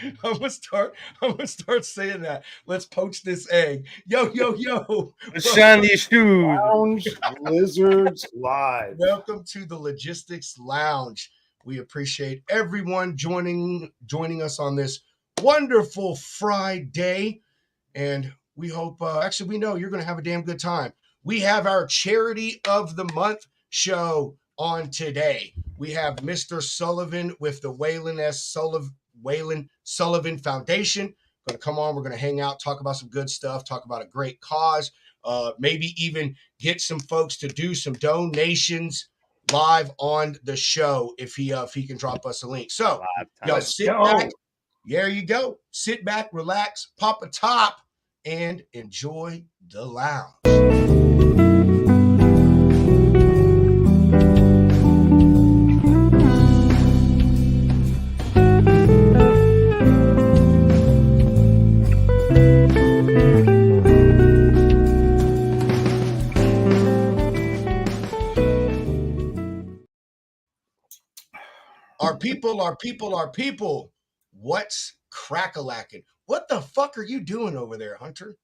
I'm gonna start. I'm gonna start saying that. Let's poach this egg. Yo, yo, yo. Shine these shoes. Lounge Lizards Live. Welcome to the Logistics Lounge. We appreciate everyone joining us on this wonderful Friday, and we hope. Actually, we know you're going to have a damn good time. We have our Charity of the Month show on today. We have Mr. Sullivan with the Waylon Sullivan Foundation. Going to come on. We're going to hang out, talk about some good stuff, talk about a great cause. Maybe even get some folks to do some donations live on the show if he can drop us a link. So, yo, sit back. There you go. Sit back, relax, pop a top, and enjoy the lounge. Our people. What's crack-a-lacking? What the fuck are you doing over there, Hunter?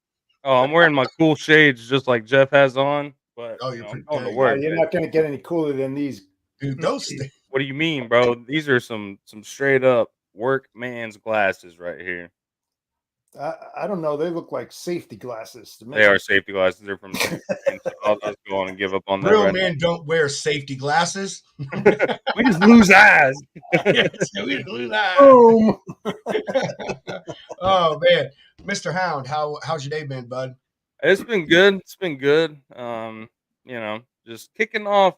Oh, I'm wearing my cool shades just like Jeff has on. But I'm going to work. You're not going to get any cooler than these. Dude, what do you mean, bro? These are some straight up workman's glasses right here. I don't know. They look like safety glasses to me. They are safety glasses. They're from. I'll just go on and give up on that. Real men don't wear safety glasses. We just lose eyes. We just lose eyes. Boom. Oh man, Mr. Hound, how's your day been, bud? It's been good. Just kicking off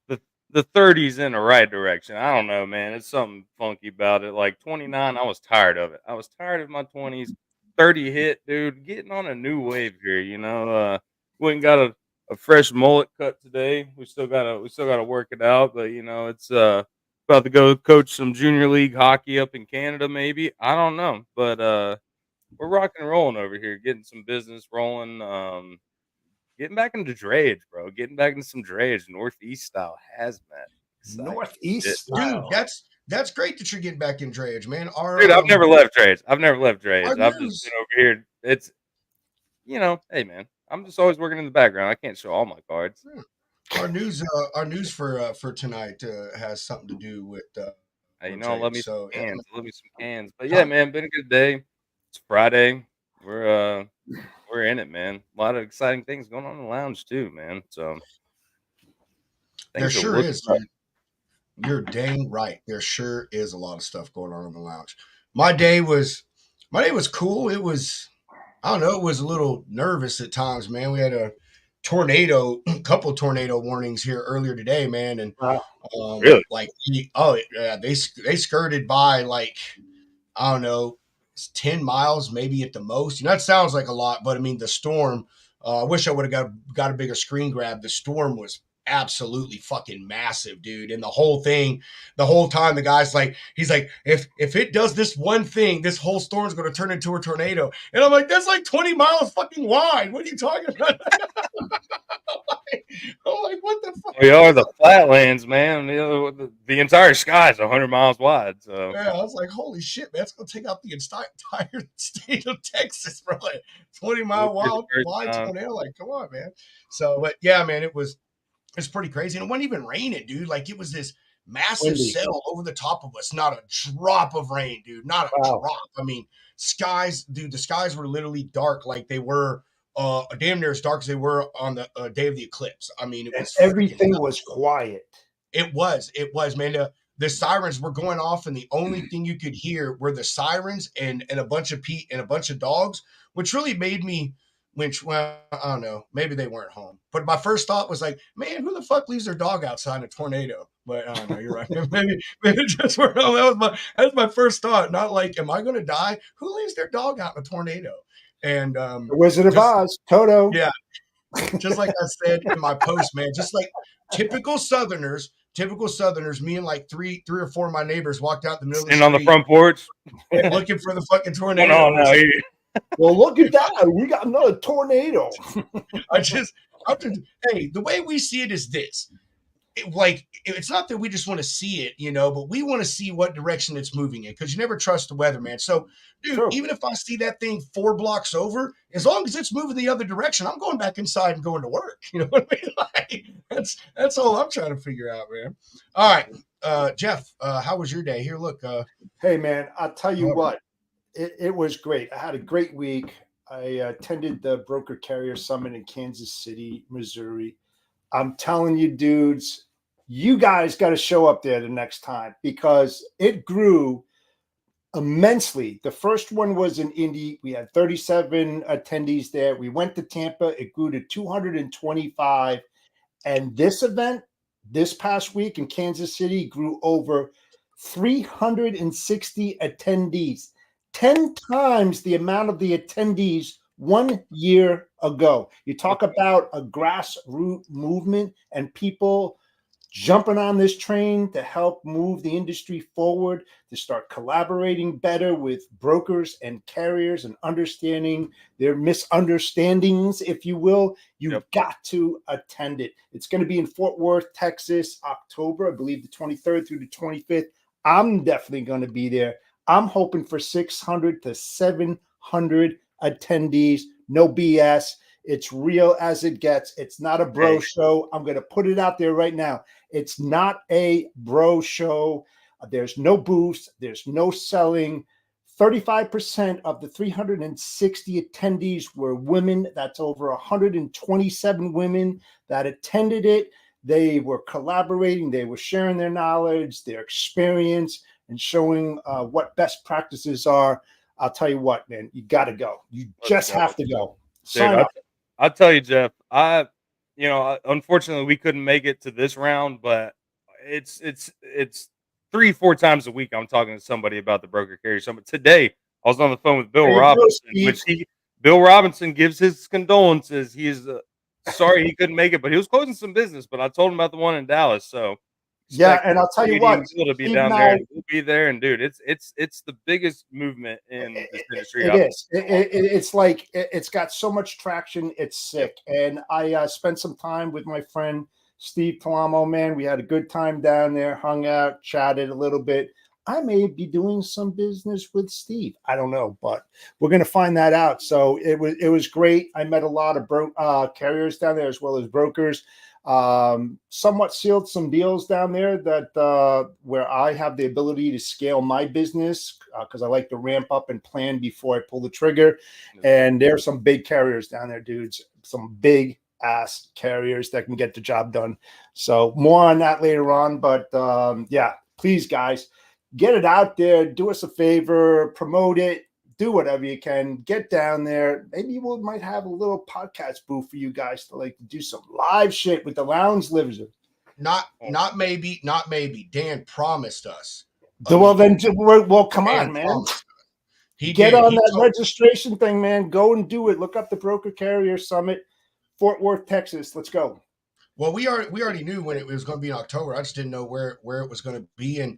the 30s in the right direction. I don't know, man. It's something funky about it. Like 29, I was tired of it. I was tired of my 20s. 30 hit, dude. Getting on a new wave here. Went and got a fresh mullet cut today. We still gotta work it out, but it's about to go coach some junior league hockey up in Canada. Maybe, I don't know, but we're rocking and rolling over here, getting some business rolling. Getting back into drayage, bro. Getting back into some drayage, Northeast style hazmat. Northeast style. Dude, that's great that you're getting back in drayage, man. Dude, I've never left drayage. I've just been over here. It's, hey, man. I'm just always working in the background. I can't show all my cards. Our news for tonight has something to do with. Hey, love me some cans. Love me some cans. But yeah, man, been a good day. It's Friday. We're in it, man. A lot of exciting things going on in the lounge too, man. So there sure is. Man. You're dang right. There sure is a lot of stuff going on in the lounge. My day was cool. It was, I don't know, it was a little nervous at times, man. We had a couple tornado warnings here earlier today, man, and really, they skirted by like, I don't know, 10 miles maybe at the most. That sounds like a lot, but I mean the storm. I wish I would have got a bigger screen grab. The storm was absolutely fucking massive, dude. And the whole time, the guy's like, he's like, if it does this one thing, this whole storm's going to turn into a tornado. And I'm like, that's like 20 miles fucking wide. What are you talking about? I'm like, what the fuck? We are the flatlands, man. The entire sky is 100 miles wide. So yeah, I was like, holy shit, man, it's gonna take out the entire state of Texas, bro. Like 20-mile wide tornado. Like, come on, man. So, but yeah, man, it's pretty crazy. And it wasn't even raining, dude. Like it was this massive cell over the top of us. Not a drop of rain, dude. Not a drop. I mean, the skies were literally dark, like they were. Damn near as dark as they were on the day of the eclipse. I mean, everything was quiet. It was, man. The sirens were going off, and the only thing you could hear were the sirens and a bunch of dogs, which really made me. Well, I don't know. Maybe they weren't home. But my first thought was like, man, who the fuck leaves their dog outside in a tornado? But I don't know. You're right. maybe it just weren't home. That was my first thought. Not like, am I going to die? Who leaves their dog out in a tornado? And the Wizard of Oz, Toto. Yeah. Just like I said in my post, man, just like typical Southerners, me and like three or four of my neighbors walked out the middle of the street. On the front porch. Looking for the fucking tornado. No. Well, look at that. We got another tornado. Hey, the way we see it is this. it's not that we just want to see it, but we want to see what direction it's moving in because you never trust the weather, man. So, dude, True. even if I see that thing 4 blocks over, as long as it's moving the other direction, I'm going back inside and going to work. You know what I mean? Like, that's all I'm trying to figure out, man. All right, Jeff, how was your day? Here, look. Hey, man, I'll tell you what, it was great. I had a great week. I attended the Broker Carrier Summit in Kansas City, Missouri. I'm telling you, dudes, you guys got to show up there the next time because it grew immensely. The first one was in Indy. We had 37 attendees there. We went to Tampa. It grew to 225. And this event, this past week in Kansas City, grew over 360 attendees, 10 times the amount of the attendees 1 year ago. You talk about a grassroots movement and people jumping on this train to help move the industry forward, to start collaborating better with brokers and carriers and understanding their misunderstandings, if you will. You've got to attend it. It's going to be in Fort Worth, Texas, October, I believe the 23rd through the 25th. I'm definitely going to be there. I'm hoping for 600 to 700 attendees. No BS. It's real as it gets. It's not a bro show. I'm going to put it out there right now. It's not a bro show. There's no booths. There's no selling. 35% of the 360 attendees were women. That's over 127 women that attended it. They were collaborating. They were sharing their knowledge, their experience, and showing what best practices are. I'll tell you what, man, you got to go. You just have to go. Sign up. I'll tell you, Jeff. Unfortunately, we couldn't make it to this round, but it's 3-4 times a week. I'm talking to somebody about the Broker Carrier Summit. Today, I was on the phone with Bill Robinson, Bill Robinson gives his condolences. He is sorry he couldn't make it, but he was closing some business. But I told him about the one in Dallas, so. Yeah, and I'll tell you what, to be down there, and we'll be there, and dude, it's the biggest movement in this industry. It is. It's like it's got so much traction. It's sick. And I spent some time with my friend Steve Palamo. Man, we had a good time down there, hung out, chatted a little bit. I may be doing some business with Steve. I don't know, but we're going to find that out. So it was great. I met a lot of carriers down there as well as brokers. Somewhat sealed some deals down there that where I have the ability to scale my business because I like to ramp up and plan before I pull the trigger. And there are some big carriers down there, dudes. Some big ass carriers that can get the job done. So more on that later on. But yeah, please, guys, get it out there. Do us a favor, promote it. Do whatever you can. Get down there. Maybe we might have a little podcast booth for you guys to like do some live shit with the lounge livers. Not maybe. Dan promised us. Well, come on, man. Get on that registration thing, man. Go and do it. Look up the Broker Carrier Summit, Fort Worth, Texas. Let's go. Well, we already knew when it was going to be in October. I just didn't know where it was going to be, and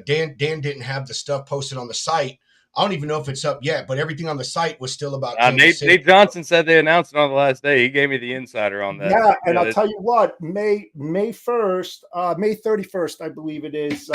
Dan didn't have the stuff posted on the site. I don't even know if it's up yet, but everything on the site was still about Kansas City. Nate Johnson said they announced it on the last day. He gave me the insider on that. Yeah, and I'll tell you what, May 1st, May 31st, I believe it is,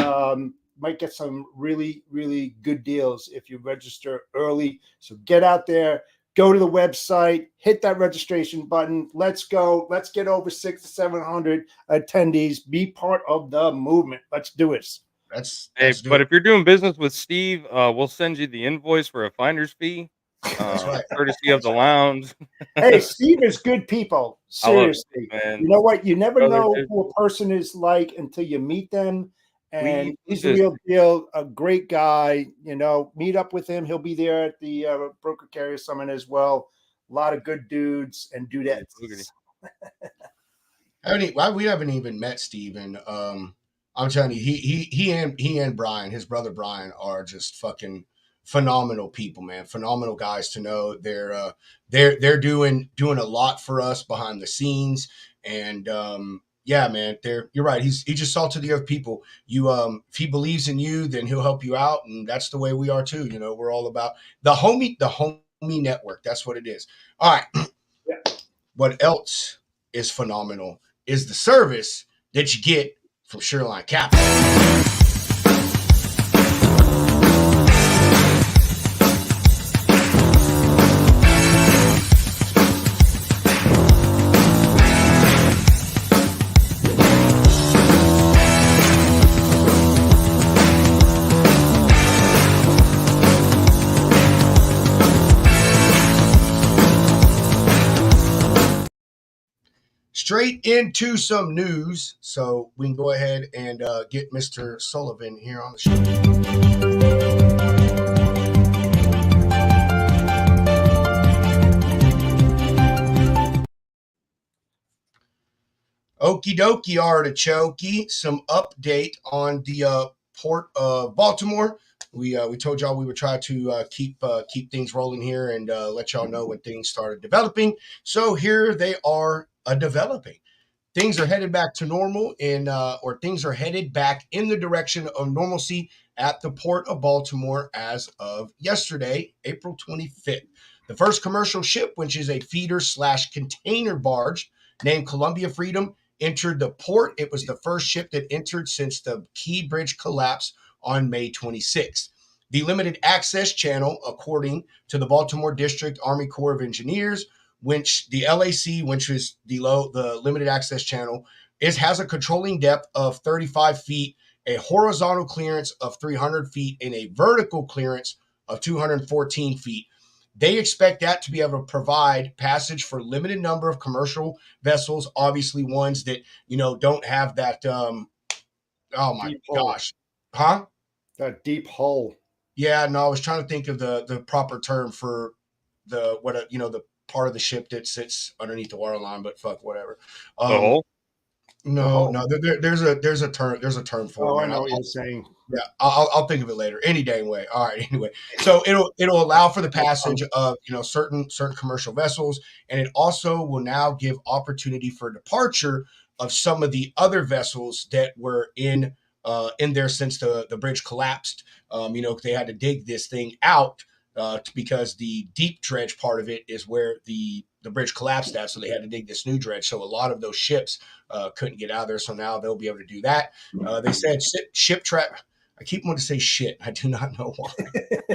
might get some really, really good deals if you register early. So get out there, go to the website, hit that registration button. Let's go. Let's get over 600 to 700 attendees. Be part of the movement. Let's do it. But if you're doing business with Steve, we'll send you the invoice for a finder's fee. Courtesy of the lounge. Hey, Steve is good people. Seriously. Man. You know what? You never know who a person is like until you meet them. And he's a real deal, a great guy. Meet up with him. He'll be there at the Broker Carrier Summit as well. A lot of good dudes and dudettes. We haven't even met Steve, and I'm telling you, he and Brian, his brother Brian, are just fucking phenomenal people, man. Phenomenal guys to know. They're doing a lot for us behind the scenes, and yeah, man. You're right. He's just salt of the earth people. If he believes in you, then he'll help you out, and that's the way we are too. We're all about the homie network. That's what it is. All right. Yeah. What else is phenomenal is the service that you get from Shoreline Capital. Straight into some news, so we can go ahead and get Mr. Sullivan here on the show. Okie dokie, artichoke. Some update on the port of Baltimore. We told y'all we would try to keep things rolling here and let y'all know when things started developing. So here they are developing. Things are headed back to normal or things are headed back in the direction of normalcy at the port of Baltimore as of yesterday, April 25th. The first commercial ship, which is a feeder / container barge named Columbia Freedom, entered the port. It was the first ship that entered since the Key Bridge collapse on May 26th. The limited access channel, according to the Baltimore District Army Corps of Engineers, which the LAC, which is the limited access channel, has a controlling depth of 35 feet, a horizontal clearance of 300 feet, and a vertical clearance of 214 feet. They expect that to be able to provide passage for limited number of commercial vessels, obviously ones that don't have that. Oh my gosh, huh? That deep hull. Yeah, no, I was trying to think of the proper term for the part of the ship that sits underneath the waterline, but fuck whatever. The whole No, there's a term for it, Oh, I man. know what you're saying. Yeah, I'll think of it later. Any dang way. All right. Anyway, so it'll allow for the passage of certain commercial vessels, and it also will now give opportunity for departure of some of the other vessels that were in there since the bridge collapsed. They had to dig this thing out because the deep dredge part of it is where the bridge collapsed at, so they had to dig this new dredge. So a lot of those ships couldn't get out of there, so now they'll be able to do that. They said ship trap. I keep wanting to say shit. I do not know why.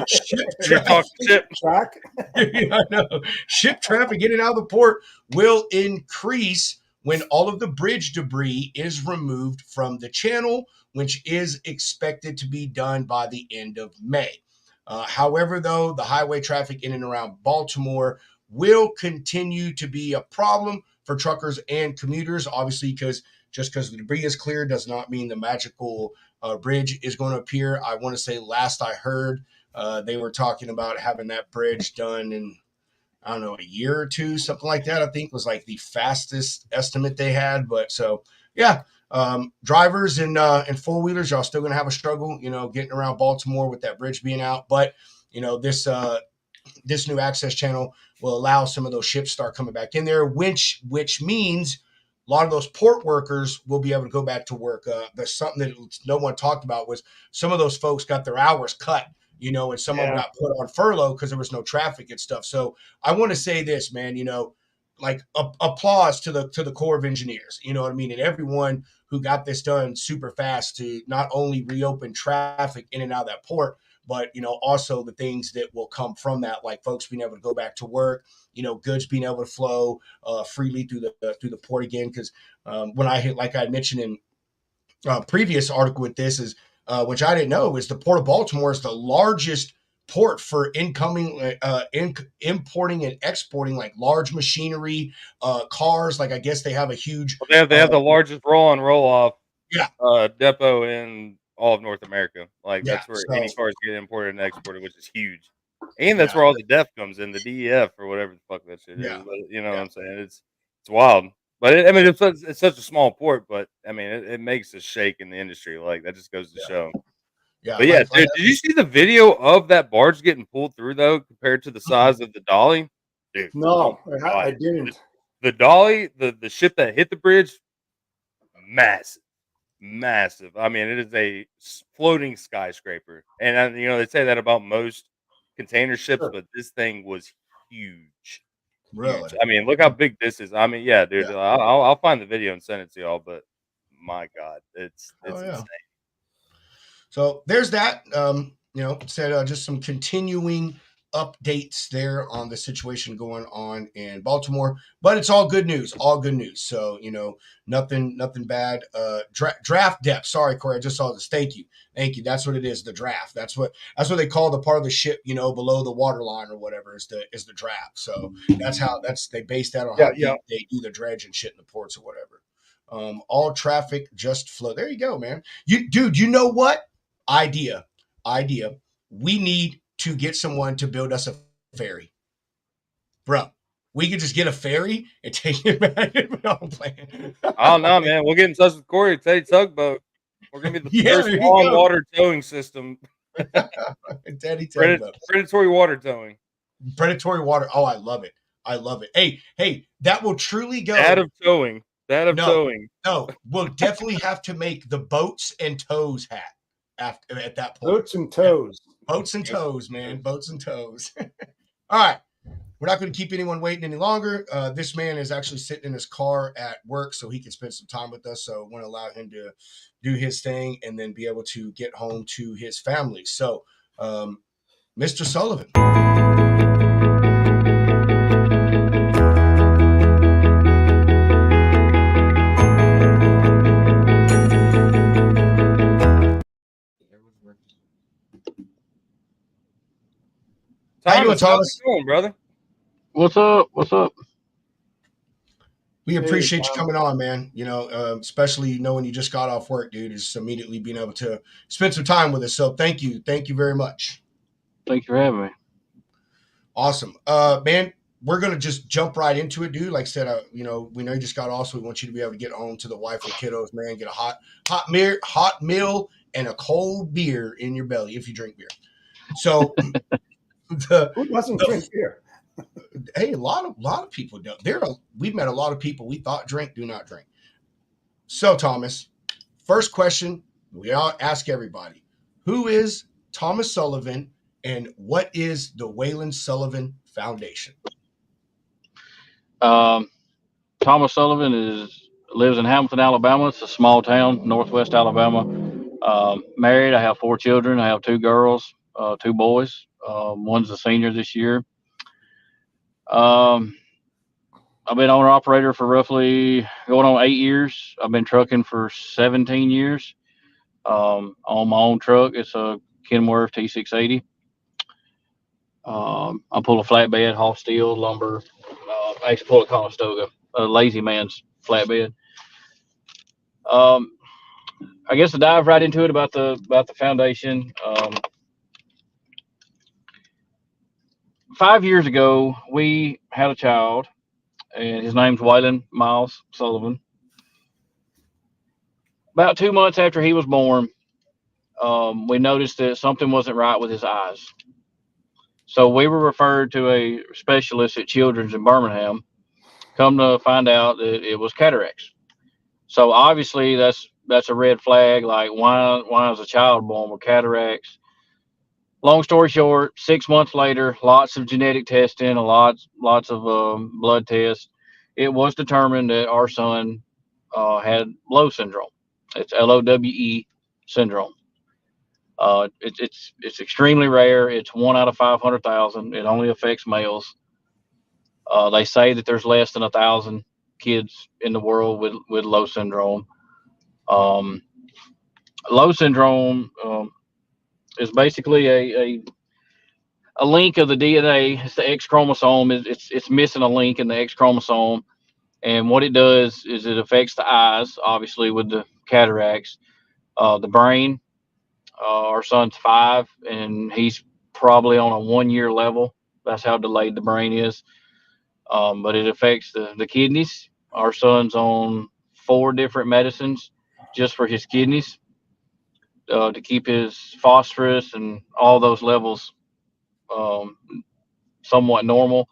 Ship traffic. Track. I know. Ship traffic in and out of the port will increase when all of the bridge debris is removed from the channel, which is expected to be done by the end of May. However, though, the highway traffic in and around Baltimore will continue to be a problem for truckers and commuters, obviously, because just because the debris is clear does not mean the magical bridge is going to appear. I want to say last I heard, they were talking about having that bridge done in, I don't know, a year or two, something like that. I think was like the fastest estimate they had. But so, yeah, drivers and four wheelers, y'all still going to have a struggle, getting around Baltimore with that bridge being out. But, this new access channel will allow some of those ships start coming back in there, which means a lot of those port workers will be able to go back to work. There's something that no one talked about was some of those folks got their hours cut, and some of them got put on furlough because there was no traffic and stuff. So I want to say this, man, like applause to the Corps of Engineers, you know what I mean? And everyone who got this done super fast to not only reopen traffic in and out of that port, but also the things that will come from that, like folks being able to go back to work, goods being able to flow freely through the port again. Because when I hit, like I mentioned in previous article with this, is which I didn't know, is the port of Baltimore is the largest port for importing and exporting like large machinery, cars. Like I guess they have a huge. Well, they have the largest roll on roll off Yeah. depot in all of North America. Like Yeah. that's where So any cars get imported and exported, which is huge. And that's yeah. where all the DEF comes in, the DEF or whatever the fuck that shit is. Yeah. But you know what Yeah. I'm saying? It's wild. But it's such a small port, but I mean, it makes a shake in the industry. Like that just goes to show. Yeah. But yeah, dude, did you see the video of that barge getting pulled through though, compared to the size of the dolly? Dude, No, oh my God. I didn't. The dolly, the ship that hit the bridge, massive, massive. I mean, it is a floating skyscraper, and they say that about most container ships, Sure. but this thing was huge, Really? huge. I mean, look how big this is. I mean, yeah, dude. Yeah. I'll find the video and send it to y'all, but my God, it's Oh yeah. insane. So there's that. Said just some continuing updates there on the situation going on in Baltimore, but it's all good news. All good news. So nothing bad. Draft depth. Sorry, Corey, I just saw this. Thank you. That's what it is. The draft. That's what they call the part of the ship. Below the water line or whatever is the draft. So they base that on how deep they do the dredge and shit in the ports or whatever. All traffic just flow. There you go, man. Dude, you know what? Idea. We need to get someone to build us a ferry. Bro, we could just get a ferry and take it back. I'm playing. Oh no, man. We'll get in touch with Corey at Teddy Tugboat. We're gonna be the first there you go. on-water towing system. Teddy Tugboat. Predatory water towing. Predatory water. Oh, I love it. Hey, that will truly go. That of towing. Towing. No, we'll definitely have to make the boats and tows hat at that point. Boats and toes. Boats and toes, man. Boats and toes. All right. We're not going to keep anyone waiting any longer. This man is actually sitting in his car at work so he can spend some time with us. So I want to allow him to do his thing and then be able to get home to his family. So, Mr. Sullivan. How you doing, Thomas? How's it going, brother? What's up? We appreciate you coming on, man. Especially knowing you just got off work, dude, is immediately being able to spend some time with us. So thank you very much. Thank you for having me. Awesome, man. We're gonna just jump right into it, dude. Like I said, we know you just got off, so we want you to be able to get home to the wife and kiddos, man. Get a hot meal and a cold beer in your belly if you drink beer. So. Who doesn't drink beer? Hey, a lot of people don't. We've met a lot of people we thought do not drink. So, Thomas, first question we all ask everybody: who is Thomas Sullivan, and what is the Waylon Sullivan Foundation? Thomas Sullivan lives in Hamilton, Alabama. It's a small town, northwest Alabama. Married. I have 4 children. I have 2 girls, 2 boys. One's a senior this year. I've been owner operator for roughly going on 8 years. I've been trucking for 17 years. On my own truck, it's a Kenworth T680. I pull a flatbed, haul steel, lumber. I actually pull a Conestoga, a lazy man's flatbed. I guess to dive right into it about the foundation. 5 years ago, we had a child, and his name's Waylon Miles Sullivan. About 2 months after he was born, we noticed that something wasn't right with his eyes. So we were referred to a specialist at Children's in Birmingham. Come to find out that it was cataracts. So obviously that's a red flag. Like why is a child born with cataracts? Long story short, 6 months later, lots of genetic testing, lots of blood tests. It was determined that our son had Lowe syndrome. It's LOWE syndrome. It's extremely rare. It's 1 out of 500,000. It only affects males. They say that there's less than 1,000 kids in the world with Lowe syndrome. Lowe syndrome is basically a link of the DNA. It's the X chromosome. It's missing a link in the X chromosome, and what it does is it affects the eyes, obviously with the cataracts, the brain. Our son's 5, and he's probably on a 1-year level. That's how delayed the brain is. But it affects the kidneys. Our son's on 4 different medicines just for his kidneys to keep his phosphorus and all those levels somewhat normal.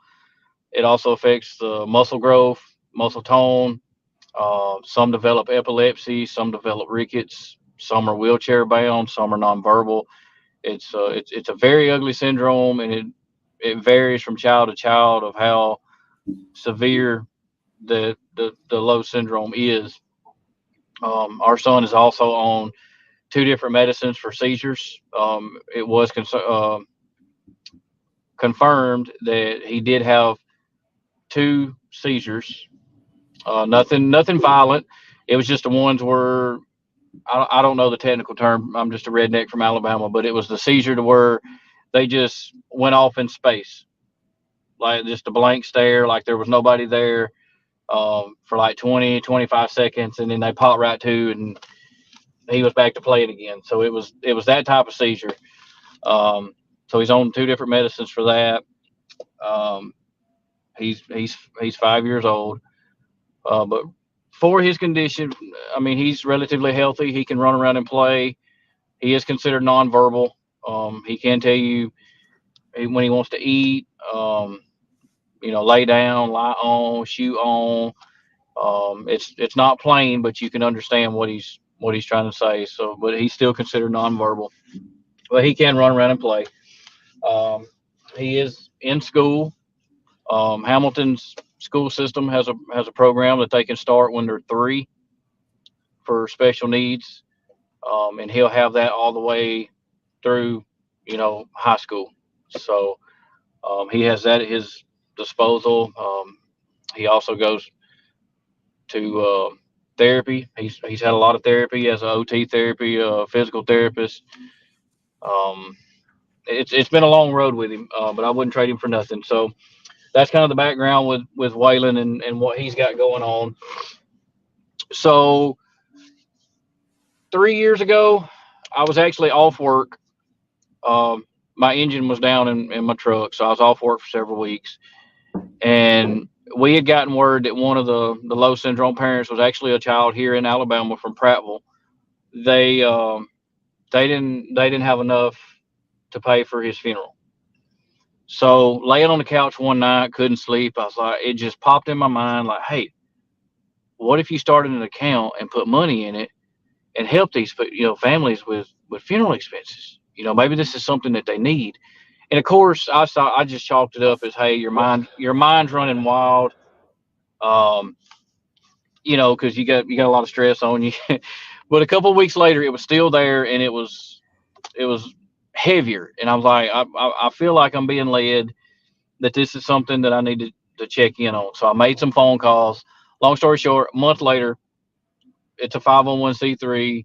It also affects the muscle growth, muscle tone. Some develop epilepsy, some develop rickets, some are wheelchair bound, some are nonverbal. It's a very ugly syndrome, and it varies from child to child of how severe the Lowe syndrome is. Our son is also on two different medicines for seizures. It was confirmed that he did have two seizures. Nothing violent. It was just the ones where I don't know the technical term. I'm just a redneck from Alabama, but it was the seizure to where they just went off in space, like just a blank stare, like there was nobody there for like 20, 25 seconds, and then they popped right to, and he was back to playing again. So it was that type of seizure. Um, so he's on two different medicines for that. Um, he's 5 years old, but for his condition, I mean, he's relatively healthy. He can run around and play. He is considered nonverbal. He can tell you when he wants to eat. Lay down, lie on, shoot on. It's not plain, but you can understand what he's trying to say. So, but he's still considered nonverbal. But he can run around and play. Um, he is in school. Hamilton's school system has a program that they can start when they're 3 for special needs, and he'll have that all the way through, high school. So he has that at his disposal. He also goes to therapy. He's had a lot of therapy as an OT therapy, physical therapist. Um, it's been a long road with him, but I wouldn't trade him for nothing. So that's kind of the background with Waylon and what he's got going on. So 3 years ago, I was actually off work. Um, my engine was down in my truck, so I was off work for several weeks. And we had gotten word that one of the low syndrome parents was actually a child here in Alabama from Prattville. They they didn't have enough to pay for his funeral. So laying on the couch one night, couldn't sleep. I was like, it just popped in my mind, like, hey, what if you started an account and put money in it and help these families with funeral expenses? Maybe this is something that they need. And of course, I just chalked it up as, hey, your mind's running wild. Um, because you got a lot of stress on you. But a couple of weeks later, it was still there, and it was heavier. And I was like, I feel like I'm being led that this is something that I need to check in on. So I made some phone calls. Long story short, a month later, it's a 501c3,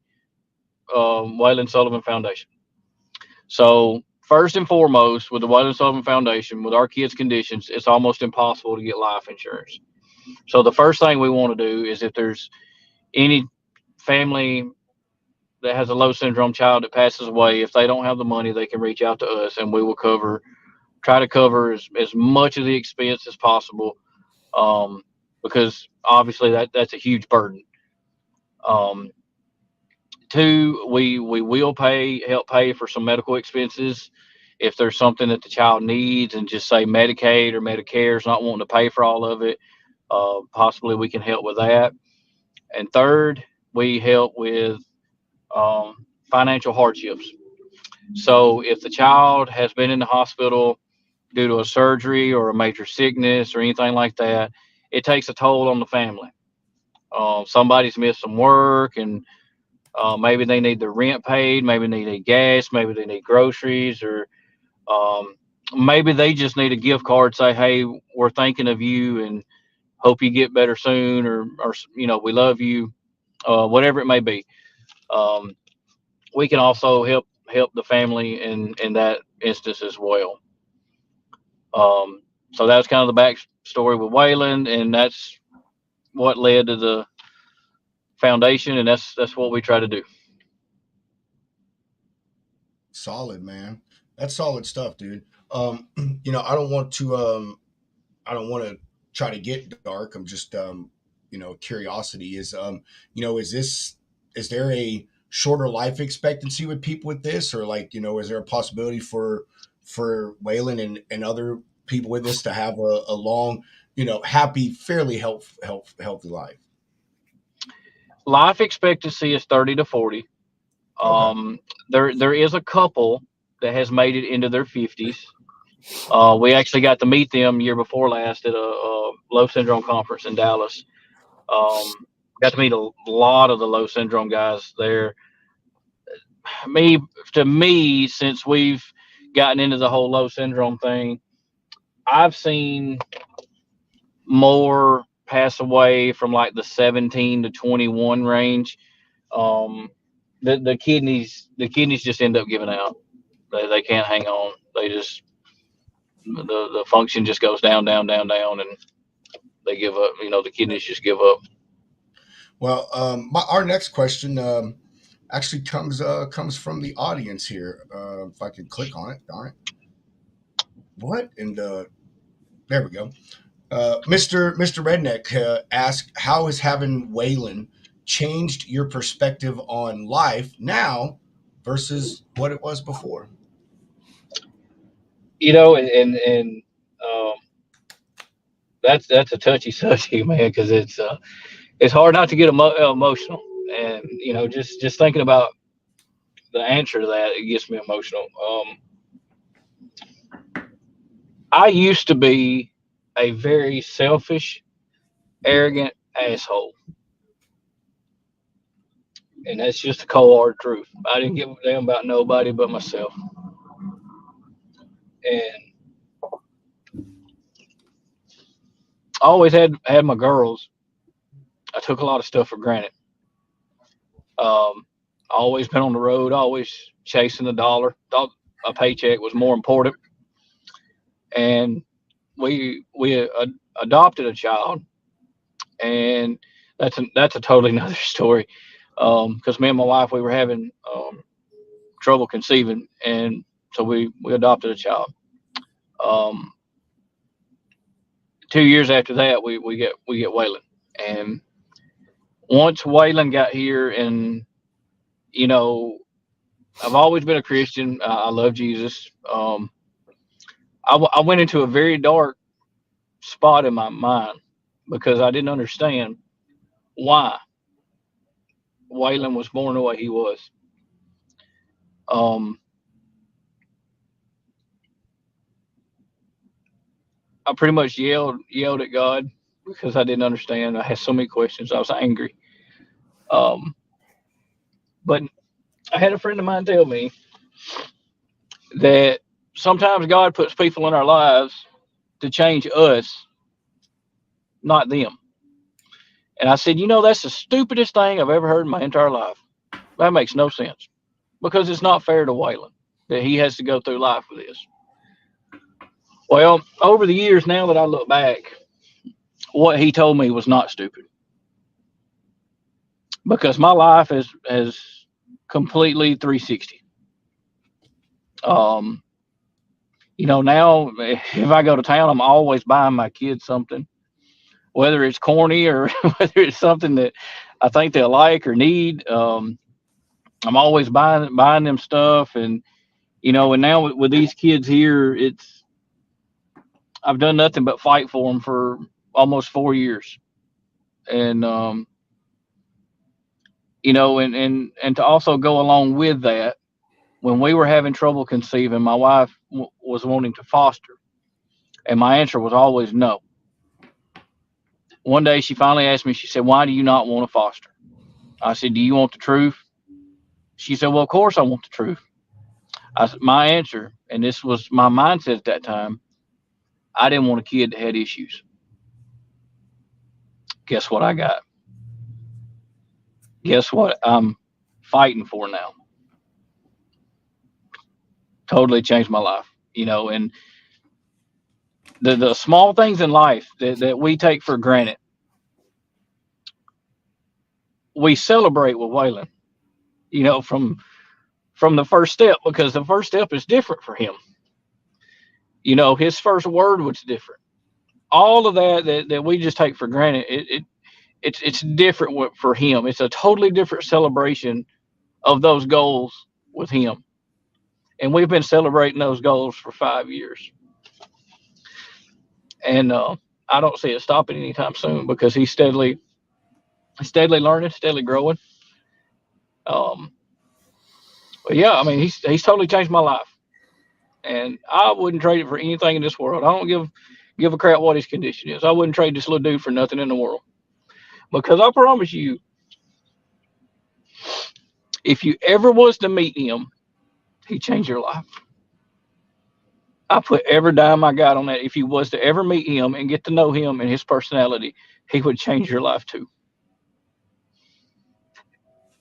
Waylon Sullivan Foundation. So first and foremost, with the Waylon Sullivan Foundation, with our kids' conditions, it's almost impossible to get life insurance. So the first thing we want to do is, if there's any family that has a low syndrome child that passes away, if they don't have the money, they can reach out to us, and we will try to cover as much of the expense as possible, because obviously that's a huge burden. Um, Two, we will help pay for some medical expenses if there's something that the child needs, and just say Medicaid or Medicare is not wanting to pay for all of it. Possibly we can help with that. And third, we help with financial hardships. So if the child has been in the hospital due to a surgery or a major sickness or anything like that, it takes a toll on the family. Somebody's missed some work, and maybe they need their rent paid, maybe they need gas, maybe they need groceries, or um, maybe they just need a gift card. Say, hey, we're thinking of you and hope you get better soon, or we love you, whatever it may be. Um, we can also help the family in that instance as well. Um, so that's kind of the backstory with Wayland, and that's what led to the foundation, and that's what we try to do. Solid, man. That's solid stuff, dude. I don't want to try to get dark. I'm just curiosity is there a shorter life expectancy with people with this, or is there a possibility for Waylon and other people with this to have a long, happy, fairly healthy life? Life expectancy is 30 to 40. Okay. There is a couple that has made it into their 50s. We actually got to meet them year before last at a low syndrome conference in Dallas. Um, Got to meet a lot of the low syndrome guys there. Me to me, since we've gotten into the whole low syndrome thing, I've seen more pass away from like the 17 to 21 range. Um, the kidneys just end up giving out. They can't hang on. They just the function just goes down, down, down, down, and they give up. The kidneys just give up. Well, our next question actually comes from the audience here. If I can click on it, darn it. What? And there we go. Mr. Redneck asked, "How has having Waylon changed your perspective on life now versus what it was before?" And that's a touchy subject, man, because it's hard not to get emotional, and just thinking about the answer to that, it gets me emotional. I used to be a very selfish, arrogant asshole, and that's just the cold hard truth. I didn't give a damn about nobody but myself, and I always had my girls. I took a lot of stuff for granted. Always been on the road, always chasing the dollar. Thought a paycheck was more important, and we adopted a child, and that's a totally another story. Because me and my wife, we were having trouble conceiving, and so we adopted a child. Um, 2 years after that, we get Waylon, and once Waylon got here, and you know, I've always been a Christian. I love Jesus. I went into a very dark spot in my mind because I didn't understand why Waylon was born the way he was. Um, I pretty much yelled at God because I didn't understand. I had so many questions. I was angry. Um, but I had a friend of mine tell me that sometimes God puts people in our lives to change us, not them. And I said, that's the stupidest thing I've ever heard in my entire life. That makes no sense because it's not fair to Waylon that he has to go through life with this. Well, over the years, now that I look back, what he told me was not stupid because my life has completely 360. Um, now if I go to town, I'm always buying my kids something, whether it's corny or whether it's something that I think they'll like or need. I'm always buying them stuff, and and now with these kids here, I've done nothing but fight for them for almost 4 years, and and to also go along with that, when we were having trouble conceiving, my wife was wanting to foster, and my answer was always no. One day she finally asked me, she said, "Why do you not want to foster?" I said, "Do you want the truth?" She said, "Well, of course I want the truth." My answer, and this was my mindset at that time, I didn't want a kid that had issues. Guess what I got? Guess what I'm fighting for now? Totally changed my life, and the small things in life that we take for granted, we celebrate with Waylon, from the first step, because the first step is different for him. His first word was different. All of that we just take for granted, it's different for him. It's a totally different celebration of those goals with him. And we've been celebrating those goals for 5 years. And I don't see it stopping anytime soon because he's steadily learning, steadily growing. But yeah, I mean, he's totally changed my life, and I wouldn't trade it for anything in this world. I don't give a crap what his condition is. I wouldn't trade this little dude for nothing in the world. because I promise you, if you ever was to meet him, he changed your life. I put every dime I got on that. If you was to ever meet him and get to know him and his personality, he would change your life too.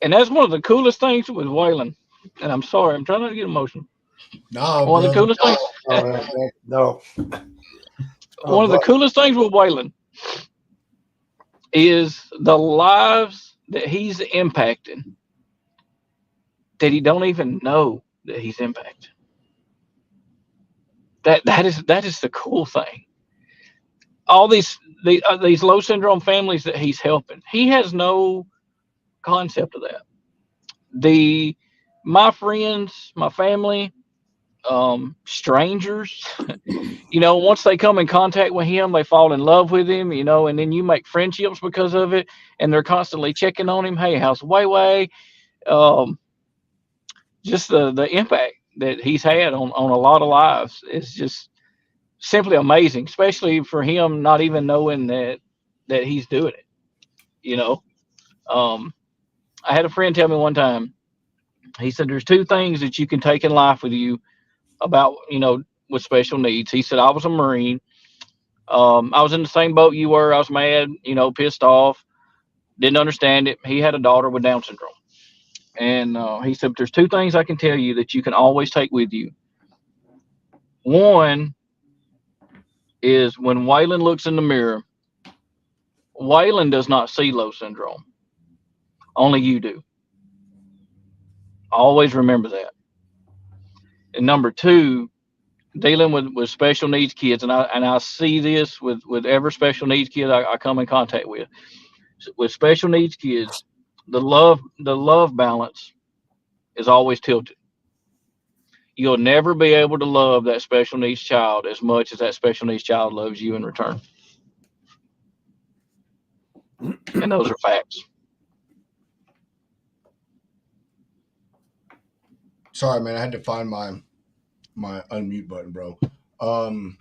And that's one of the coolest things with Waylon. And I'm sorry, I'm trying not to get emotional. No, One of the brother. coolest things, No. Oh, one of the God. coolest things with Waylon is the lives that he's impacting that he don't even know that he's impacting. That is the cool thing. All these low syndrome families that he's helping, he has no concept of that. The My friends, my family, strangers, once they come in contact with him, they fall in love with him, and then you make friendships because of it, and they're constantly checking on him. Hey, how's Way Way? Um, just the impact that he's had on a lot of lives is just simply amazing, especially for him not even knowing that he's doing it. You know, um, I had a friend tell me one time. He said, "There's two things that you can take in life with you about with special needs." He said, "I was a Marine. I was in the same boat you were. I was mad, pissed off, didn't understand it. He had a daughter with Down syndrome, and he said, but there's two things I can tell you that you can always take with you. One is when Waylon looks in the mirror, Waylon does not see low syndrome. Only you do. Always remember that. And number two, dealing with special needs kids, and I see this with every special needs kid I come in contact with special needs kids, the love balance is always tilted. You'll never be able to love that special needs child as much as that special needs child loves you in return. And those are facts. Sorry, man. I had to find my unmute button, bro. Um,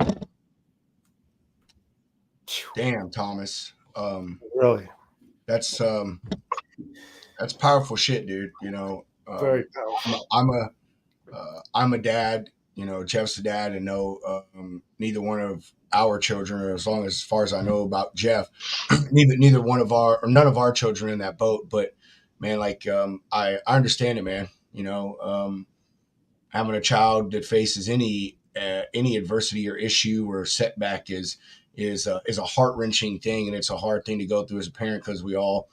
damn, Thomas. Really, That's that's powerful shit, dude. very powerful. I'm a dad. Jeff's a dad, and no, neither one of our children, as far as I know about Jeff, neither one of our or none of our children are in that boat. But man, like I understand it, man. Having a child that faces any adversity or issue or setback is a heart wrenching thing, and it's a hard thing to go through as a parent because we all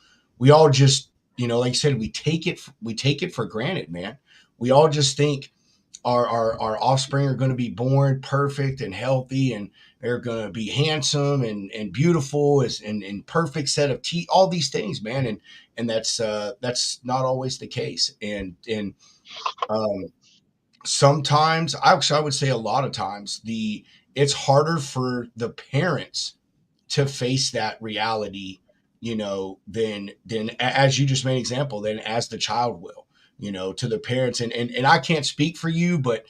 just like you said, we take it for granted, man. We all just think our offspring are going to be born perfect and healthy, and they're going to be handsome and beautiful and perfect set of teeth, all these things, man. And that's not always the case. And um, sometimes, actually, I would say a lot of times, it's harder for the parents to face that reality, than as you just made an example, than as the child will, to the parents. And I can't speak for you, but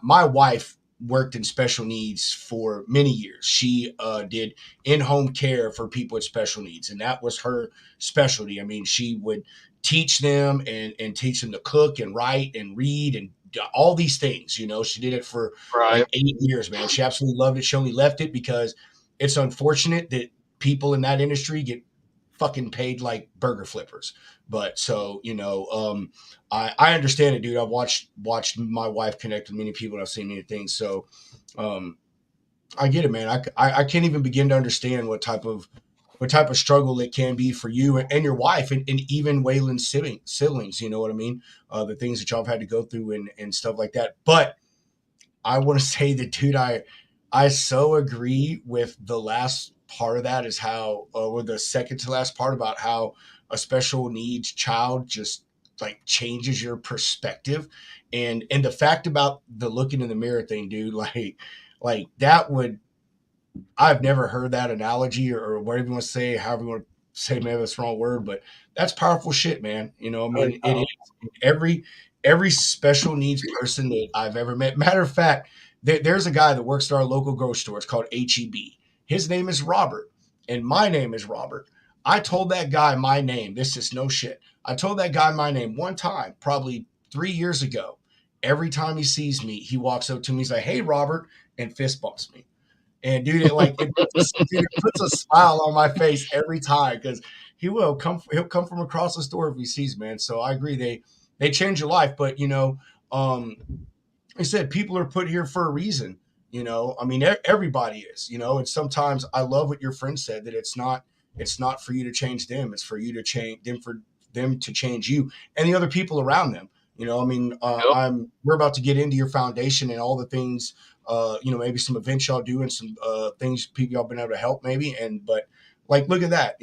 my wife worked in special needs for many years. She did in-home care for people with special needs, and that was her specialty. I mean, she would teach them and teach them to cook and write and read and all these things. She did it for Right. like 8 years, man. She absolutely loved it. She only left it because it's unfortunate that people in that industry get fucking paid like burger flippers. But so I understand it, dude. I've watched my wife connect with many people, and I've seen many things. So um, I get it, man. I can't even begin to understand what type of struggle it can be for you and your wife and even Waylon's siblings. You know what I mean? The things that y'all have had to go through and stuff like that. But I want to say that, dude, I so agree with the last part of that is how, or the second to last part about how a special needs child just like changes your perspective, and the fact about the looking in the mirror thing, dude, like that would I've never heard that analogy or whatever you want to say, however you want to say, maybe that's the wrong word, but that's powerful shit, man. I Very mean, it powerful. is every special needs person that I've ever met. Matter of fact, there's a guy that works at our local grocery store. It's called HEB. His name is Robert, and my name is Robert. I told that guy my name. This is no shit. I told that guy my name one time, probably 3 years ago. Every time he sees me, he walks up to me. He's like, "Hey, Robert," and fist bumps me. And dude, it puts a smile on my face every time because he'll come from across the store if he sees, man. So I agree, they change your life, but um, I said people are put here for a reason. I mean, everybody is. And sometimes I love what your friend said, that it's not for you to change them, it's for you to change them, for them to change you and the other people around them. I mean, Yep. we're about to get into your foundation and all the things. Maybe some events y'all do and some things people y'all been able to help maybe. But like, look at that.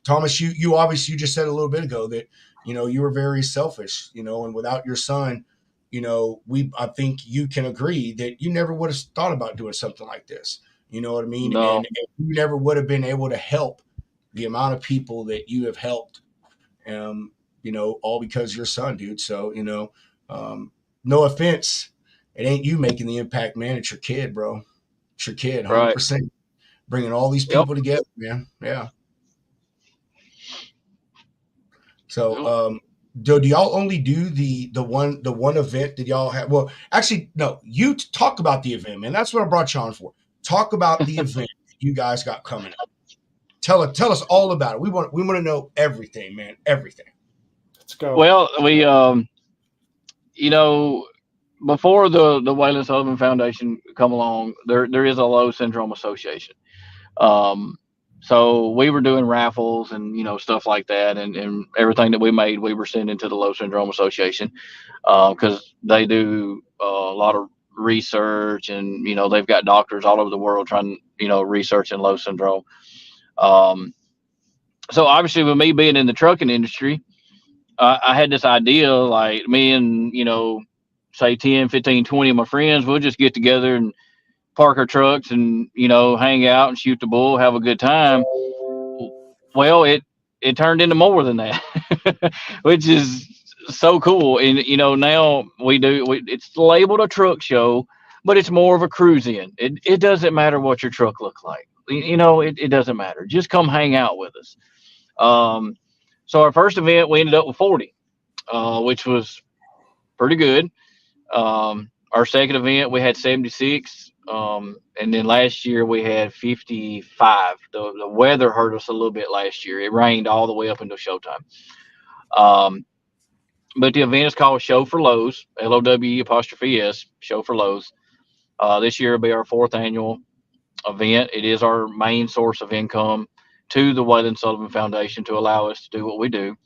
Thomas, you obviously, you just said a little bit ago that you were very selfish. And without your son, I think you can agree that you never would have thought about doing something like this. You know what I mean? No. And you never would have been able to help the amount of people that you have helped. All because your son, dude. So, no offense. It ain't you making the impact, man. It's your kid, bro. It's your kid, Right. 100%. Bringing all these Yep. people together, man. Yeah. So, Yep. do y'all only do the one event that y'all have? Well, actually, no. You talk about the event, man. That's what I brought you on for. Talk about the event you guys got coming up. Tell us all about it. We want to know everything, man. Everything. Let's go. Well, we before the Waylon Sullivan Foundation come along, there is a Low Syndrome Association. Um, so we were doing raffles and stuff like that, and everything that we made, we were sending to the Low Syndrome Association because they do a lot of research, and they've got doctors all over the world trying researching low syndrome. Um, so obviously, with me being in the trucking industry, I had this idea, like me and say 10, 15, 20 of my friends, we'll just get together and park our trucks and hang out and shoot the bull, have a good time. Well, it turned into more than that, which is so cool. And now it's labeled a truck show, but it's more of a cruise in. It doesn't matter what your truck looks like. It doesn't matter. Just come hang out with us. So our first event, we ended up with 40, which was pretty good. Our second event, we had 76. And then last year we had 55. The weather hurt us a little bit last year. It rained all the way up until showtime. But the event is called Show for Lows, LOWE''S, Show for Lows. This year will be our fourth annual event. It is our main source of income to the Waylon Sullivan Foundation to allow us to do what we do.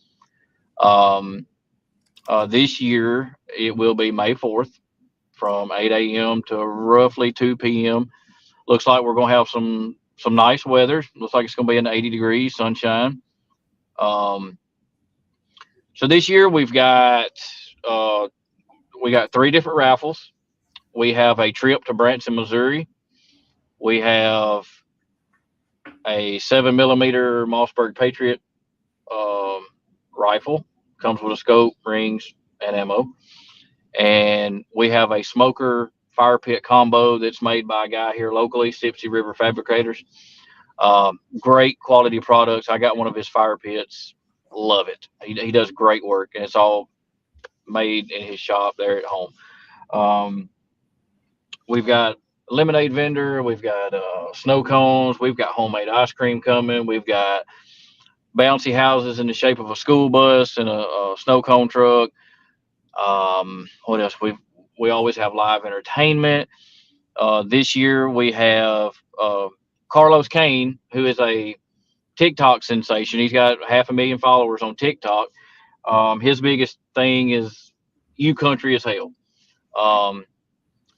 This year it will be May 4th from 8 a.m. to roughly 2 p.m. Looks like we're gonna have some nice weather. Looks like it's gonna be in 80 degrees, sunshine. So this year we got three different raffles. We have a trip to Branson, Missouri. We have a 7mm Mossberg Patriot rifle. Comes with a scope, rings, and ammo. And we have a smoker fire pit combo that's made by a guy here locally, Sipsey River Fabricators. Great quality products. I got one of his fire pits. Love it. He does great work, and it's all made in his shop there at home. We've got a lemonade vendor. We've got snow cones. We've got homemade ice cream coming. We've got bouncy houses in the shape of a school bus and a snow cone truck. What else? We always have live entertainment. This year we have Carlos Kane, who is a TikTok sensation. He's got 500,000 followers on TikTok. His biggest thing is "You Country as Hell."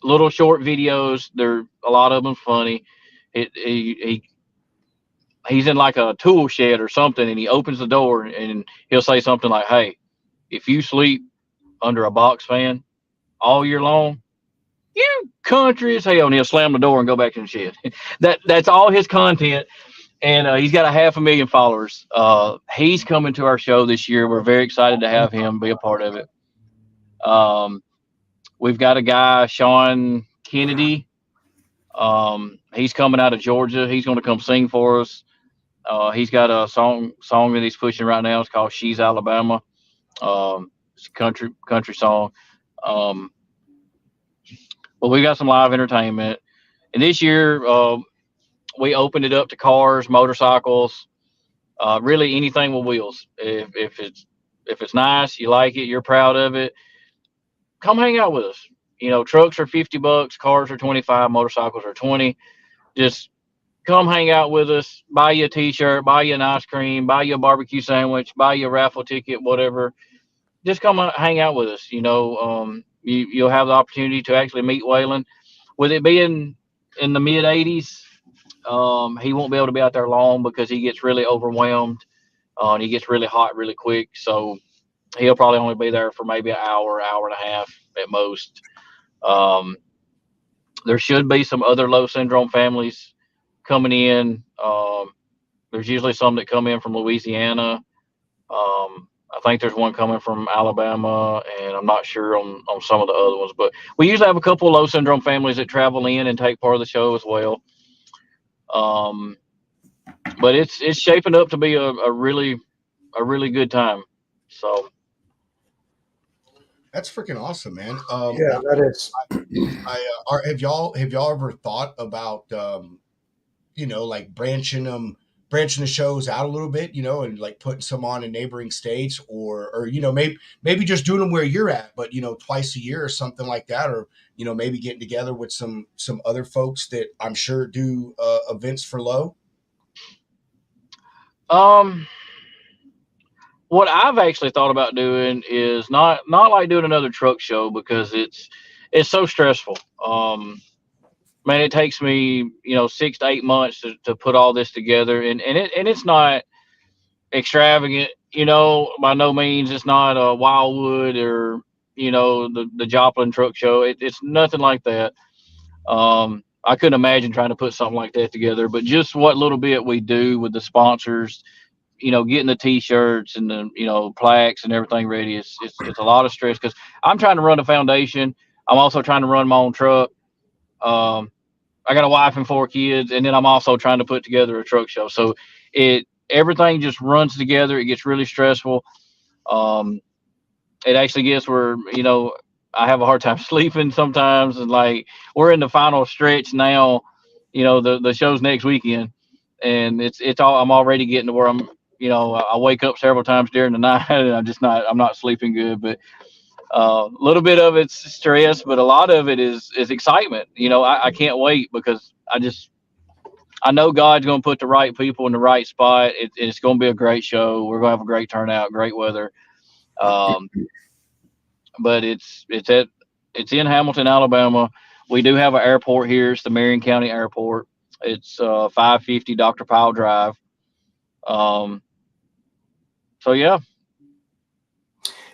Little short videos. A lot of them funny. He's in like a tool shed or something, and he opens the door and he'll say something like, "Hey, if you sleep under a box fan all year long, you country as hell," and he'll slam the door and go back in the shed. That's all his content, and he's got 500,000 followers. He's coming to our show this year. We're very excited to have him be a part of it. We've got a guy, Sean Kennedy. He's coming out of Georgia. He's going to come sing for us. He's got a song that he's pushing right now. It's called "She's Alabama." It's a country song. Um, but we got some live entertainment, and this year we opened it up to cars, motorcycles, really anything with wheels. If it's nice, you like it, you're proud of it, come hang out with us. Trucks are $50, cars are 25, motorcycles are 20. Just come hang out with us, buy you a t-shirt, buy you an ice cream, buy you a barbecue sandwich, buy you a raffle ticket, whatever. Just come hang out with us. You'll have the opportunity to actually meet Waylon. With it being in the mid 80s, he won't be able to be out there long because he gets really overwhelmed. And he gets really hot really quick. So he'll probably only be there for maybe an hour, hour and a half at most. Um, there should be some other low syndrome families coming in. There's usually some that come in from Louisiana. I think there's one coming from Alabama, and I'm not sure on some of the other ones. But we usually have a couple of low syndrome families that travel in and take part of the show as well. But it's shaping up to be a really good time. So That's freaking awesome, man. Yeah, that is. Have y'all ever thought about like branching the shows out a little bit, and like putting some on a neighboring states, or maybe just doing them where you're at, but twice a year or something like that, or maybe getting together with some other folks that I'm sure do events for low. What I've actually thought about doing is not like doing another truck show because it's so stressful. Man, it takes me 6 to 8 months to put all this together, and it's not extravagant. By no means. It's not a Wildwood or the Joplin truck show. It's nothing like that. I couldn't imagine trying to put something like that together, but just what little bit we do with the sponsors, getting the t-shirts and the, plaques and everything ready. It's a lot of stress because I'm trying to run a foundation. I'm also trying to run my own truck. I got a wife and 4 kids, and then I'm also trying to put together a truck show. So everything just runs together. It gets really stressful. It actually gets where, I have a hard time sleeping sometimes. And like, we're in the final stretch now, the show's next weekend, and I'm already getting to where I wake up several times during the night and I'm not sleeping good, but a little bit of it's stress, but a lot of it is excitement. I can't wait because I know God's going to put the right people in the right spot. It's going to be a great show. We're going to have a great turnout, great weather. But it's in Hamilton, Alabama. We do have an airport here. It's the Marion County Airport. It's 550 Dr. Powell Drive. So yeah.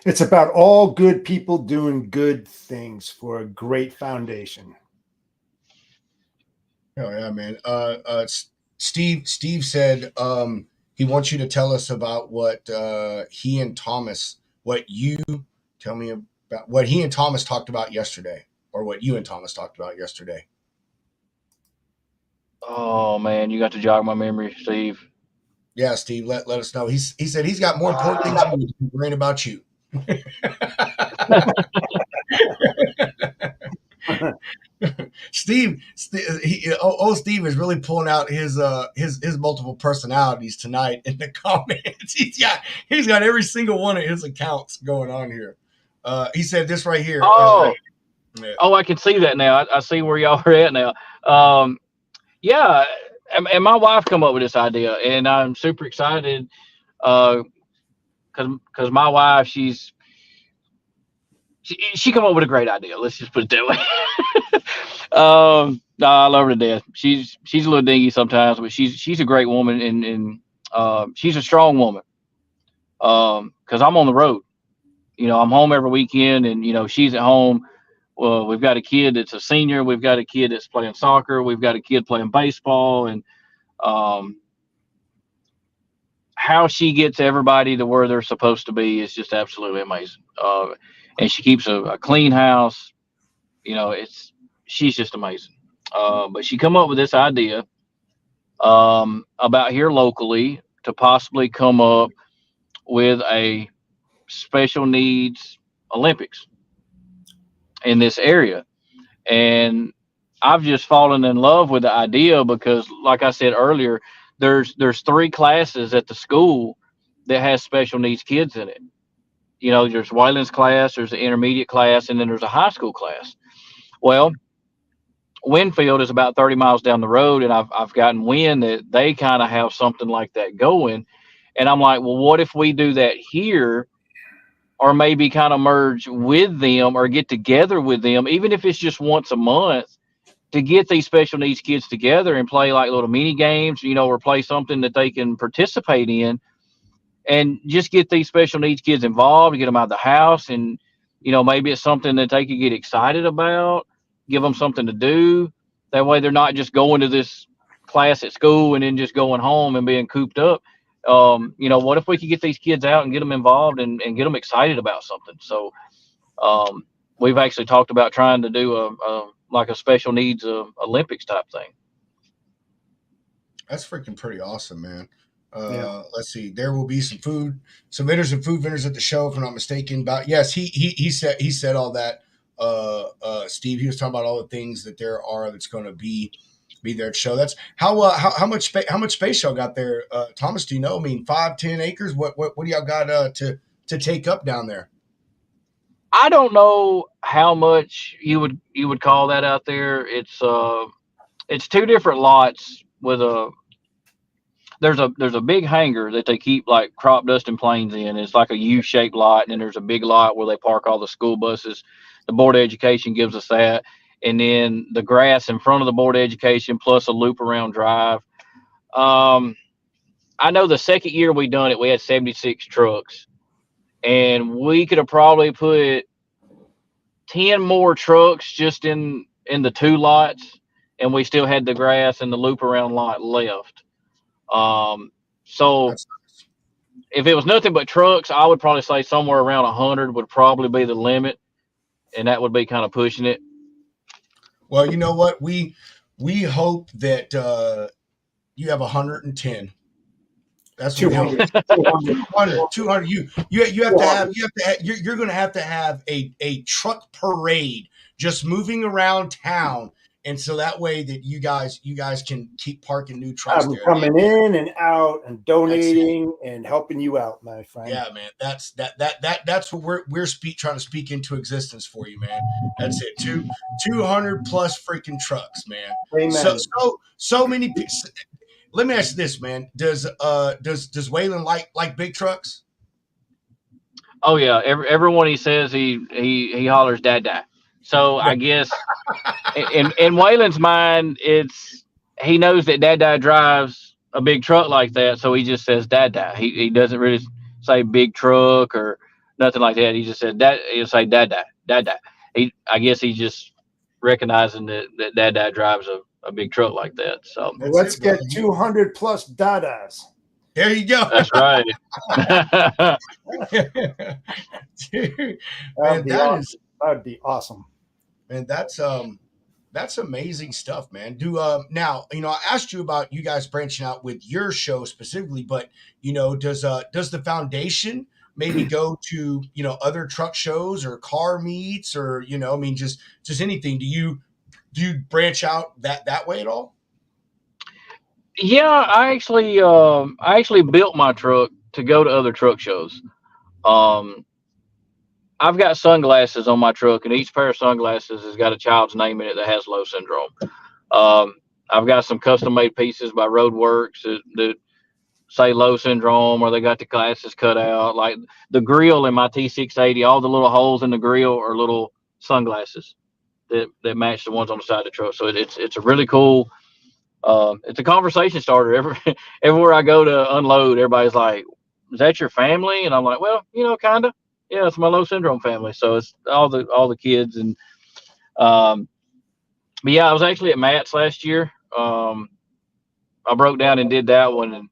It's about all good people doing good things for a great foundation. Oh yeah, man. Steve said he wants you to tell us about what he and Thomas what he and Thomas talked about yesterday, or what you and Thomas talked about yesterday. Oh man, you got to jog my memory, Steve. Yeah, Steve, let us know. He said he's got more important things to do than worrying about you. Steve Steve is really pulling out his multiple personalities tonight in the comments. He's got every single one of his accounts going on here. He said this right here. I can see that now. I see where y'all are at now. Yeah, and my wife come up with this idea, and I'm super excited because my wife, she come up with a great idea. Let's just put it that way. No, I love her to death. She's a little dingy sometimes, but she's a great woman, and she's a strong woman. Because I'm on the road. I'm home every weekend, and she's at home. Well, we've got a kid that's a senior. We've got a kid that's playing soccer. We've got a kid playing baseball, and how she gets everybody to where they're supposed to be is just absolutely amazing. And she keeps a clean house. She's just amazing. But she come up with this idea. about here locally to possibly come up with a special needs Olympics in this area. And I've just fallen in love with the idea because, like I said earlier, there's three classes at the school that has special needs kids in it. You know, there's Waylon's class, there's the intermediate class, and then there's a high school class. Well, Winfield is about 30 miles down the road, and I've gotten wind that they kind of have something like that going. And I'm like, well, what if we do that here, or maybe kind of merge with them or get together with them, even if it's just once a month, to get these special needs kids together and play like little mini games, you know, or play something that they can participate in, and just get these special needs kids involved, get them out of the house, and you know, maybe it's something that they could get excited about, give them something to do. That way they're not just going to this class at school and then just going home and being cooped up. You know, what if we could get these kids out and get them involved and get them excited about something? So we've actually talked about trying to do a special needs Olympics type thing. That's freaking pretty awesome, man. Yeah. Let's see. There will be some vendors and food vendors at the show, if I'm not mistaken. But yes, he said all that. Steve, he was talking about all the things that there are that's going to be there at the show. That's how much space y'all got there, Thomas? Do you know? I mean, 5-10 acres. What do y'all got to take up down there? I don't know how much you would call that out there. It's two different lots with there's a big hangar that they keep like crop dusting planes in. It's like a U-shaped lot, and then there's a big lot where they park all the school buses. The Board of Education gives us that, and then the grass in front of the Board of Education plus a loop around drive. I know the second year we done it, we had 76 trucks, and we could have probably put 10 more trucks just in the two lots, and we still had the grass and the loop around lot left. So That's nice. if it was nothing but trucks, I would probably say somewhere around 100 would probably be the limit, and that would be kind of pushing it. Well, you know what? We hope that you have 110. That's 200. 200. You have to have you're going to have a truck parade just moving around town, and so that way that you guys can keep parking new trucks there. Coming in and out and donating and helping you out, my friend. Yeah, man. That's what we're trying to speak into existence for you, man. That's it. 200 plus freaking trucks, man. Amen. So many. Let me ask you this, man. Does Waylon like big trucks? Oh yeah, everyone he says he hollers dad. So I guess in Waylon's mind, he knows that dad drives a big truck like that, so he just says dad. He doesn't really say big truck or nothing like that. He just said that. He'll say dad. I guess he's just recognizing that dad drives a big truck like that. So let's get 200 plus dadas. There you go. That's right. Dude, man, that'd be awesome. Man, that's amazing stuff, man. Now, you know, I asked you about you guys branching out with your show specifically, but you know, does the foundation maybe go to, you know, other truck shows or car meets, or, you know, I mean, just anything? Do you branch out that way at all? Yeah, I actually built my truck to go to other truck shows. I've got sunglasses on my truck, and each pair of sunglasses has got a child's name in it that has low syndrome. I've got some custom made pieces by Roadworks that say low syndrome, or they got the glasses cut out. Like the grill in my T680, all the little holes in the grill are little sunglasses that match the ones on the side of the truck. So it's a really cool. It's a conversation starter. Everywhere I go to unload, everybody's like, "Is that your family?" And I'm like, "Well, you know, kind of. Yeah, it's my low syndrome family." So it's all the kids. And but yeah, I was actually at Matt's last year. I broke down and did that one, and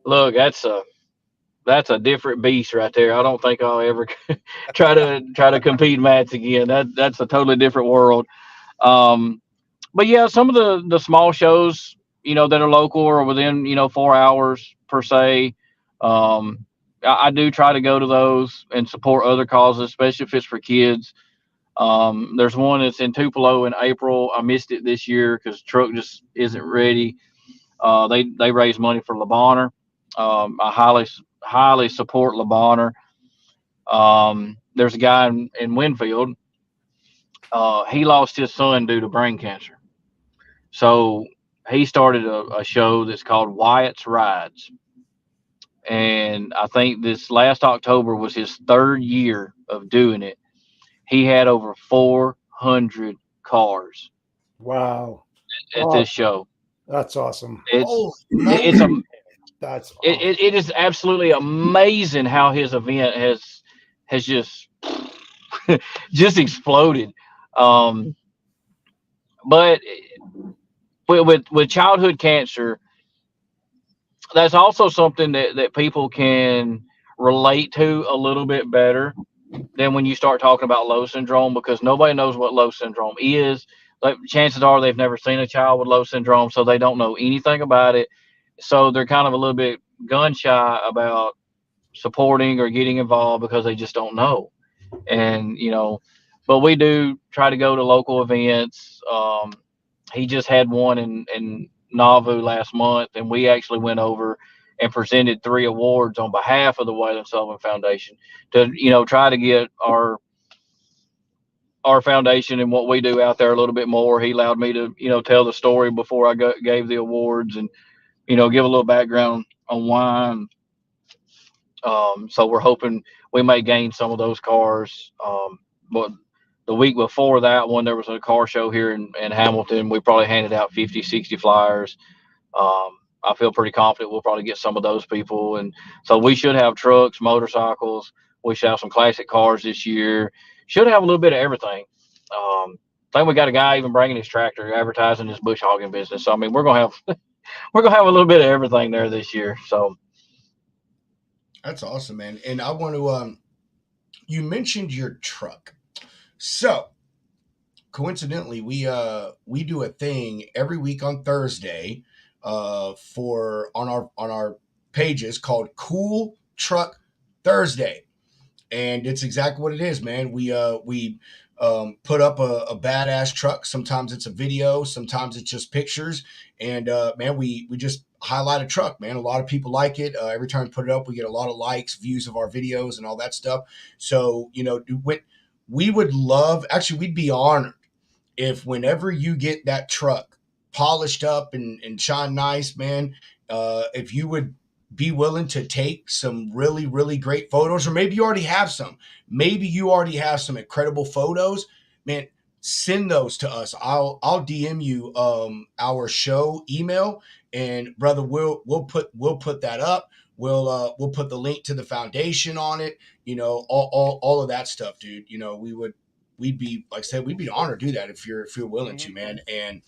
look, that's a different beast right there. I don't think I'll ever try to compete Matt's again. That's a totally different world. But yeah, some of the small shows that are local or within 4 hours per se. I do try to go to those and support other causes, especially if it's for kids. There's one that's in Tupelo in April. I missed it this year because the truck just isn't ready. They raise money for Le Bonheur. I highly support Le Bonheur. There's a guy in Winfield. He lost his son due to brain cancer. So he started a show that's called Wyatt's Rides. And I think this last October was his third year of doing it. He had over 400 cars Wow. at this show. That's awesome. Holy It's a moly. That's it is absolutely amazing how his event has just exploded. But with childhood cancer, that's also something that people can relate to a little bit better than when you start talking about low syndrome, because nobody knows what low syndrome is. Like, chances are they've never seen a child with low syndrome, so they don't know anything about it. So they're kind of a little bit gun shy about supporting or getting involved because they just don't know. And but we do try to go to local events. He just had one in Nauvoo last month, and we actually went over and presented 3 awards on behalf of the Waylon Sullivan Foundation to try to get our foundation and what we do out there a little bit more. He allowed me to tell the story before I gave the awards, and give a little background on why. So we're hoping we may gain some of those cars. But the week before that one, there was a car show here in Hamilton. We probably handed out 50, 60 flyers. I feel pretty confident we'll probably get some of those people. And so we should have trucks, motorcycles. We should have some classic cars this year. Should have a little bit of everything. I think we got a guy even bringing his tractor, advertising his bush hogging business. So I mean, we're gonna have a little bit of everything there this year. So That's awesome, man. And I want to you mentioned your truck. So coincidentally, we do a thing every week on Thursday for on our pages called Cool Truck Thursday. And it's exactly what it is, man. We put up a badass truck. Sometimes it's a video, sometimes it's just pictures, and man, we just highlight a truck, man. A lot of people like it. Every time we put it up, we get a lot of likes, views of our videos, and all that stuff. So we would love. Actually, we'd be honored if whenever you get that truck polished up and shine nice, man, if you would be willing to take some really, really great photos, or maybe you already have some. Maybe you already have some incredible photos, man. Send those to us. I'll DM you our show email, and brother, we'll put that up. We'll put the link to the foundation on it. All of that stuff, dude. We'd be, like I said, we'd be honored to do that if you're willing to, man. And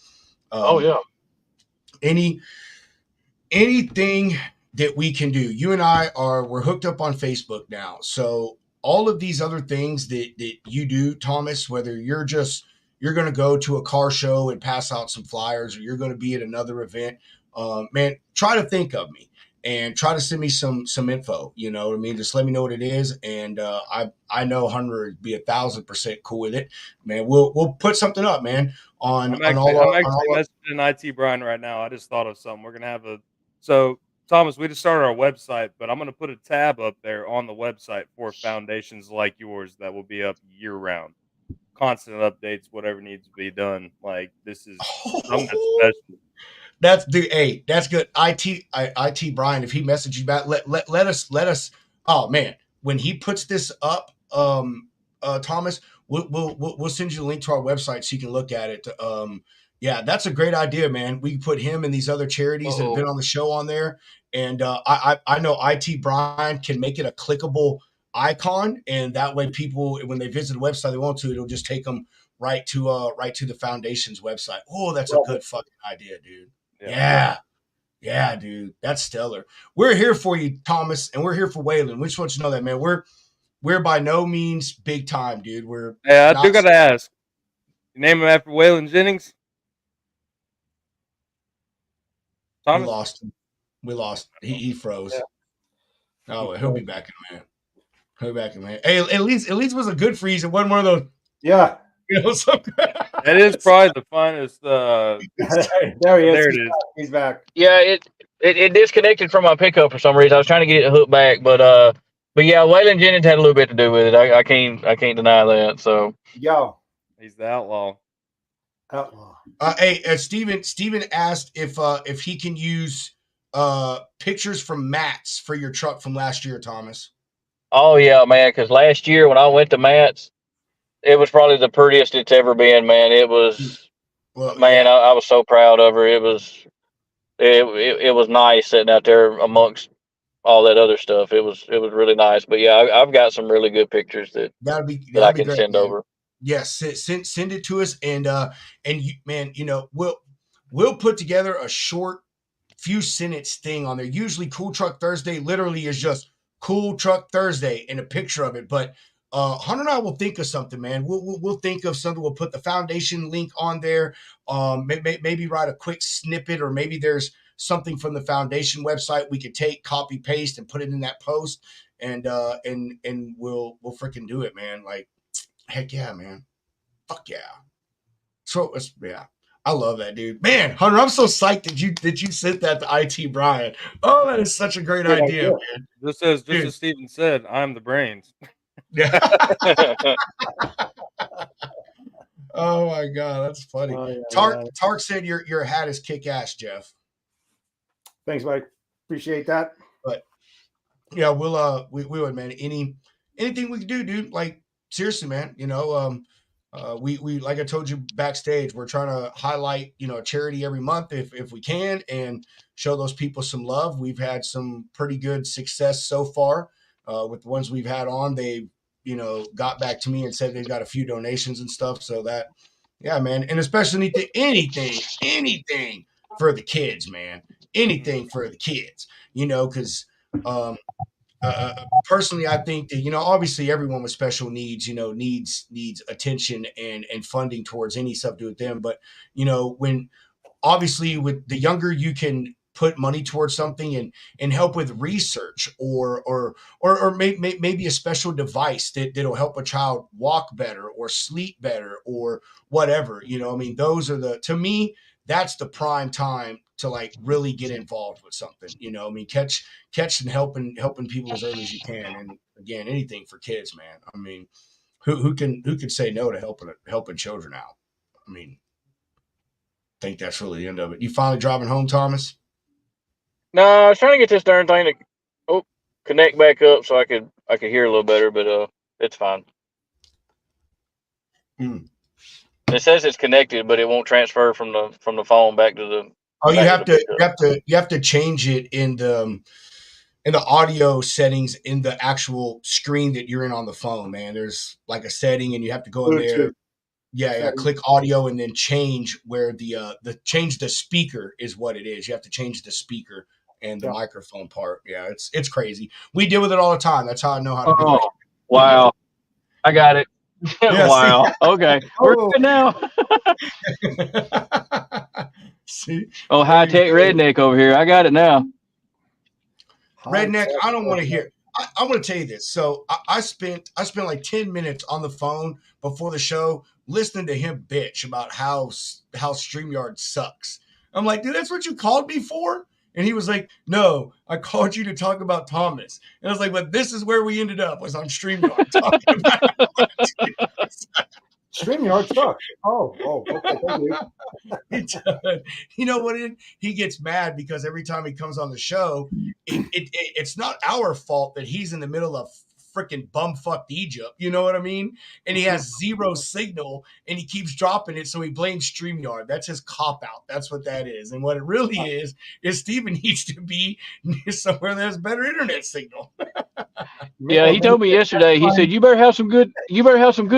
oh yeah. Anything that we can do. You and we're hooked up on Facebook now. So all of these other things that you do, Thomas, whether you're going to go to a car show and pass out some flyers, or you're going to be at another event, man, try to think of me and try to send me some info. You know what I mean? Just let me know what it is, and I know Hunter would be 1,000% cool with it, man. We'll put something up, man. I'm actually messaging IT Brian right now. I just thought of something. We're gonna have so Thomas, we just started our website, but I'm gonna put a tab up there on the website for foundations like yours that will be up year round. Constant updates, whatever needs to be done. Like, this is something that's special. That's good. IT Brian, if he messaged you back, let us. Oh man, when he puts this up, Thomas, we'll send you the link to our website so you can look at it. Yeah, that's a great idea, man. We can put him and these other charities that have been on the show on there, and I know IT Brian can make it a clickable icon, and that way people, when they visit the website they want to, it'll just take them right to the foundation's website. Oh, that's a good fucking idea, dude. Yeah, dude, that's stellar. We're here for you, Thomas, and we're here for Waylon. We just want you to know that, man. We're by no means big time, dude. I do gotta ask. You name him after Waylon Jennings? We Thomas. lost him. We lost. He froze. Yeah. Oh, well, he'll be back in a minute. He'll be back in a minute. Hey, at least it was a good freeze. It wasn't one of those. Yeah. Something. That is probably the funnest. There he is. There it is. He's back. Yeah, it disconnected from my pickup for some reason. I was trying to get it hooked back, but yeah, Waylon Jennings had a little bit to do with it. I can't deny that. So Yo. He's the outlaw. Outlaw. Hey, Steven asked if he can use pictures from Matt's for your truck from last year, Thomas. oh yeah, man, because last year when I went to Matt's, it was probably the prettiest it's ever been, man. It was, Well, man, yeah. I was so proud of her. It was nice sitting out there amongst all that other stuff. It was really nice. But yeah, I've got some really good pictures that that'd be I can great, send man. over. Yes, send it to us, and you, man, we'll put together a short few sentence thing on there. Usually, Cool Truck Thursday literally is just Cool Truck Thursday and a picture of it. But Hunter and I will think of something, man. We'll think of something. We'll put the foundation link on there. Maybe write a quick snippet, or maybe there's something from the foundation website we could take, copy, paste, and put it in that post, and we'll freaking do it, man. Like, heck yeah, man. Fuck yeah. So yeah. I love that, dude. Man, Hunter, I'm so psyched that you sent that to IT Brian. Oh, that is such a great idea, man. Just as Steven said, I'm the brains. Yeah. Oh my god, that's funny. Oh, yeah, Tark said your hat is kick ass, Jeff. Thanks, Mike. Appreciate that. But yeah, we'll we would, man. Anything we can do, dude. Like, seriously, man. We like I told you backstage, we're trying to highlight, a charity every month if we can, and show those people some love. We've had some pretty good success so far with the ones we've had on. They, got back to me and said they've got a few donations and stuff. So that, yeah, man, and especially anything for the kids, man. Anything for the kids, because personally, I think that, obviously everyone with special needs, needs attention and funding towards any stuff to do with them. But, when obviously with the younger you can put money towards something and help with research or maybe a special device that'll help a child walk better or sleep better or whatever, those are to me, that's the prime time to like really get involved with something, catch and helping people as early as you can. And again, anything for kids, man. Who can say no to helping children out? I think that's really the end of it. You finally driving home, Thomas? No, I was trying to get this darn thing to connect back up so I could hear a little better, but it's fine. It says it's connected, but it won't transfer from the phone back to the. Oh, you have to change it in the audio settings in the actual screen that you're in on the phone, man. There's like a setting, and you have to go in there. Yeah. Click audio and then change where the change the speaker is what it is. You have to change the speaker and the microphone part. Yeah, it's crazy. We deal with it all the time. That's how I know how to do it. Wow. I got it. Yeah, wow. Okay. We're good now. See? High tech redneck over here. I got it now. Redneck, I don't want to hear. I want to tell you this. So I spent like 10 minutes on the phone before the show listening to him bitch about how StreamYard sucks. I'm like, dude, that's what you called me for? And he was like, no, I called you to talk about Thomas. And I was like, but this is where we ended up, was on StreamYard talking about StreamYard sucks. Oh, okay. Thank you. You know what? He gets mad because every time he comes on the show, it's not our fault that he's in the middle of freaking bumfucked Egypt. You know what I mean? And he has zero signal and he keeps dropping it. So he blames StreamYard. That's his cop out. That's what that is. And what it really is Steven needs to be somewhere that has better internet signal. Yeah, he told me yesterday. He said, "You better have some good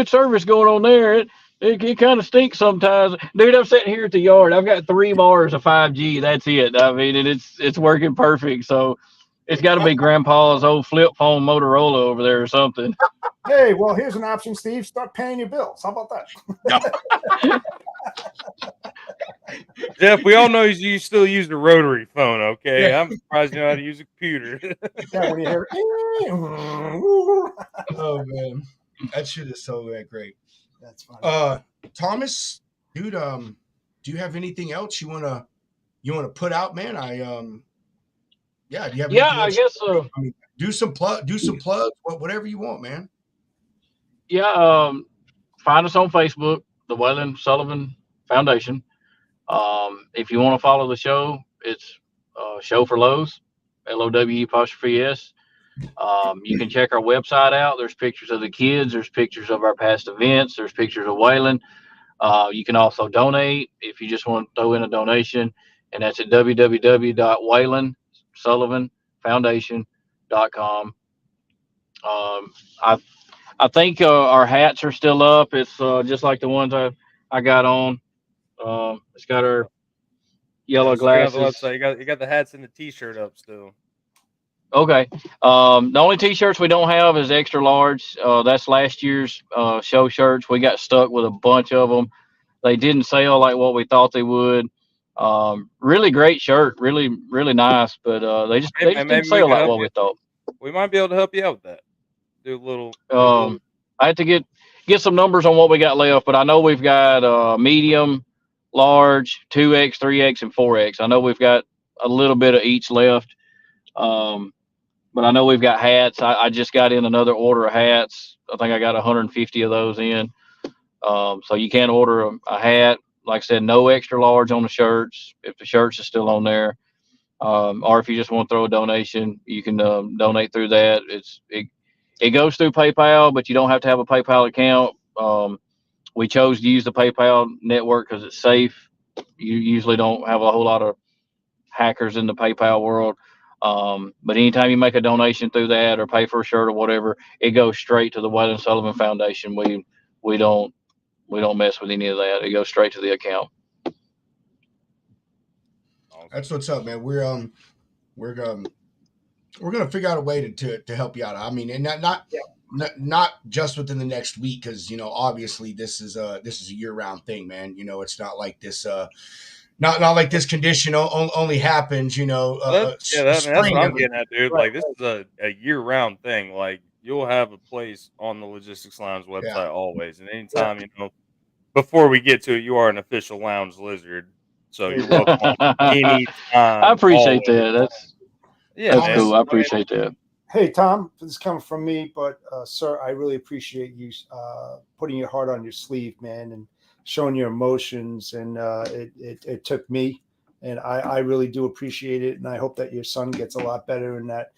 service going on there. It kind of stinks sometimes, dude. I'm sitting here at the yard. I've got 3 bars of 5G. That's it. I mean, and it's working perfect. So it's got to be Grandpa's old flip phone Motorola over there or something." Hey, well, here's an option, Steve. Start paying your bills. How about that? Jeff, we all know you still use the rotary phone, okay? I'm surprised you know how to use a computer. Yeah, when you hear. Oh man, that shit is so great. That's funny. Thomas, dude, do you have anything else you wanna put out, man? Yeah, do you have Yeah, anything I else? guess. I mean, do some plugs, whatever you want, man. Yeah. Find us on Facebook, the Wayland Sullivan Foundation. If you want to follow the show, it's Show for Lowe's, LOWE'. You can check our website out. There's pictures of the kids. There's pictures of our past events. There's pictures of Wayland. You can also donate if you just want to throw in a donation, and that's at www.waylandsullivanfoundation.com. I think our hats are still up. It's just like the ones I got on. It's got our Yeah, yellow let's check out the glasses. website. You got the hats and the T-shirt up still. Okay. The only T-shirts we don't have is extra large. That's last year's show shirts. We got stuck with a bunch of them. They didn't sell like what we thought they would. Really great shirt, really nice, but Hey, they man, just didn't maybe we sell can like help what you. we thought. We might be able to help you out with that. Do a little. I had to get some numbers on what we got left, but I know we've got medium, large, 2X, 3X, and 4X. I know we've got a little bit of each left. But I know we've got hats. I just got in another order of hats. I think I got 150 of those in. So you can order a hat. Like I said, no extra large on the shirts if the shirts are still on there. Or if you just want to throw a donation, you can donate through that. It goes through PayPal, but you don't have to have a PayPal account. We chose to use the PayPal network because it's safe. You usually don't have a whole lot of hackers in the PayPal world. But anytime you make a donation through that or pay for a shirt or whatever, it goes straight to the Wayland Sullivan Foundation. We don't mess with any of that. It goes straight to the account. Awesome. That's what's up, man. We're gonna figure out a way to help you out. I mean, and not just within the next week, because obviously this is a year round thing, man. It's not like this. Not like this condition only happens, That's spring what I'm of it. getting at, dude. Right, Like, this is a year-round thing. Like, you'll have a place on the Logistics Lounge Yeah. website always, and right. anytime before we get to it, you are an official lounge lizard, so There you you're go. welcome on I anytime, appreciate always. that. Yeah, That's man. cool. Thomas, I appreciate that. Hey, Tom, this is coming from me, but sir, I really appreciate you putting your heart on your sleeve, man, and showing your emotions. And it took me, and I really do appreciate it. And I hope that your son gets a lot better, and that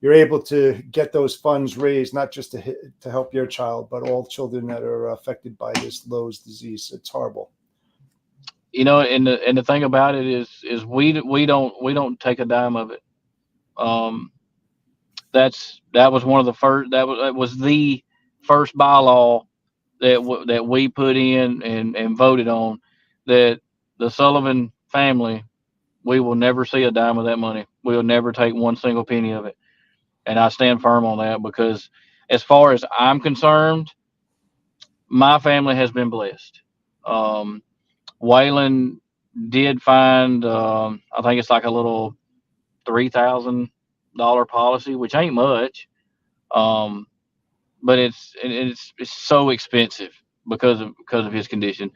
you're able to get those funds raised, not just to help your child, but all children that are affected by this Lowe's disease. It's horrible. And the thing about it is we don't take a dime of it. Um, that was one of the first that was the first bylaw that we put in and voted on, that the Sullivan family, we will never see a dime of that money. We will never take one single penny of it. And I stand firm on that because as far as I'm concerned, my family has been blessed. Um, Waylon did find, I think it's like a little $3,000 policy, which ain't much. Um, but it's so expensive because of his condition.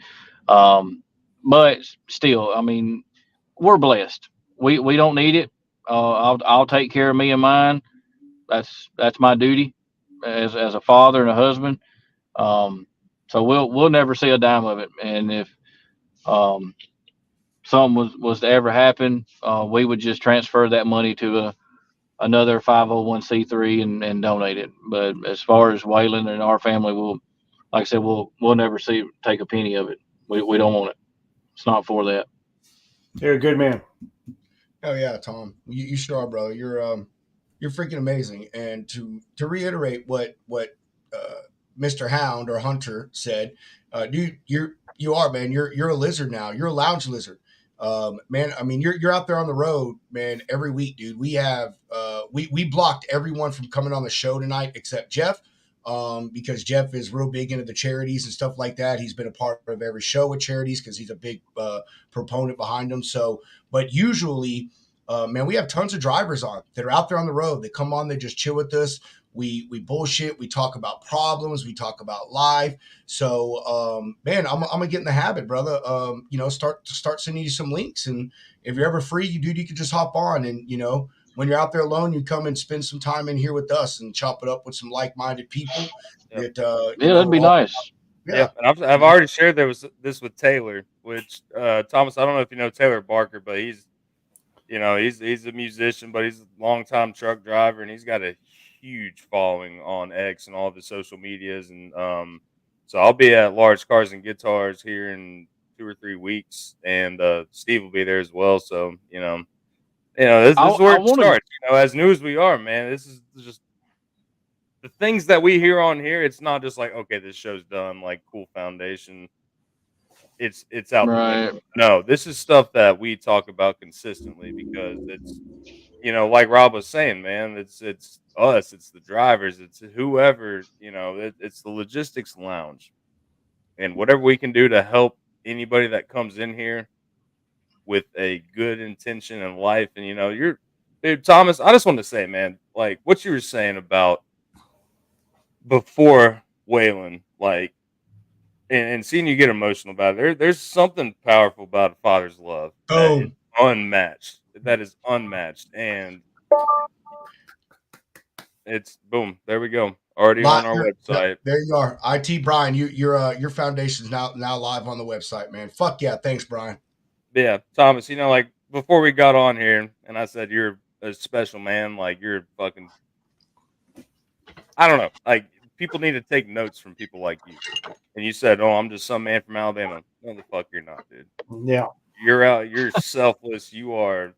Um, but still, I mean, we're blessed. We don't need it. I'll take care of me and mine. That's my duty as a father and a husband. Um, so we'll never see a dime of it. And if um, something was to ever happen, we would just transfer that money to another 501(c)(3) and donate it. But as far as Waylon and our family, like I said, we'll never take a penny of it. We don't want it. It's not for that. You're a good man. Oh yeah, Tom, you sure are, brother. You're freaking amazing. And to reiterate what Mr. Hound or Hunter said, dude, you are, man. You're a lizard now. You're a lounge lizard, man. I mean, you're out there on the road, man, every week, dude. We have we blocked everyone from coming on the show tonight except Jeff. because Jeff is real big into the charities and stuff like that. He's been a part of every show with charities because he's a big proponent behind them. So, but usually, man, we have tons of drivers on that are out there on the road. They come on, they just chill with us. We bullshit. We talk about problems. We talk about life. So, man, I'm gonna get in the habit, brother. Start sending you some links, and if you're ever free, you can just hop on, and when you're out there alone, you come and spend some time in here with us and chop it up with some like-minded people Yep. that Yeah, that'd be nice. Yeah, and I've already shared this with Taylor, which Thomas, I don't know if you know Taylor Barker, but he's a musician, but he's a longtime truck driver, and he's got a huge following on X and all the social medias, and so I'll be at Large Cars and Guitars here in 2 or 3 weeks, and Steve will be there as well. So this is I where it want to. starts. As new as we are, man, this is just the things that we hear on here. It's not just like, okay, this show's done, like cool foundation. It's out the window. Right. No, this is stuff that we talk about consistently because it's like Rob was saying, man, it's us, it's the drivers, it's whoever, it's the logistics lounge, and whatever we can do to help anybody that comes in here with a good intention in life, and you're, dude, Thomas, I just want to say, man, like what you were saying about before Waylon, like. And seeing you get emotional about it, there's something powerful about a father's love that is boom. unmatched. That is unmatched, and it's boom. There we go. Already on our Yep, website. there you are. IT Brian, your foundation's now live on the website, man. Fuck yeah, thanks, Brian. Yeah, Thomas. Like before we got on here, and I said you're a special man. Like you're fucking. I don't know. Like people need to take notes from people like you. And you said, "Oh, I'm just some man from Alabama." No, the fuck you're not, dude. Yeah. You're out. You're selfless. You are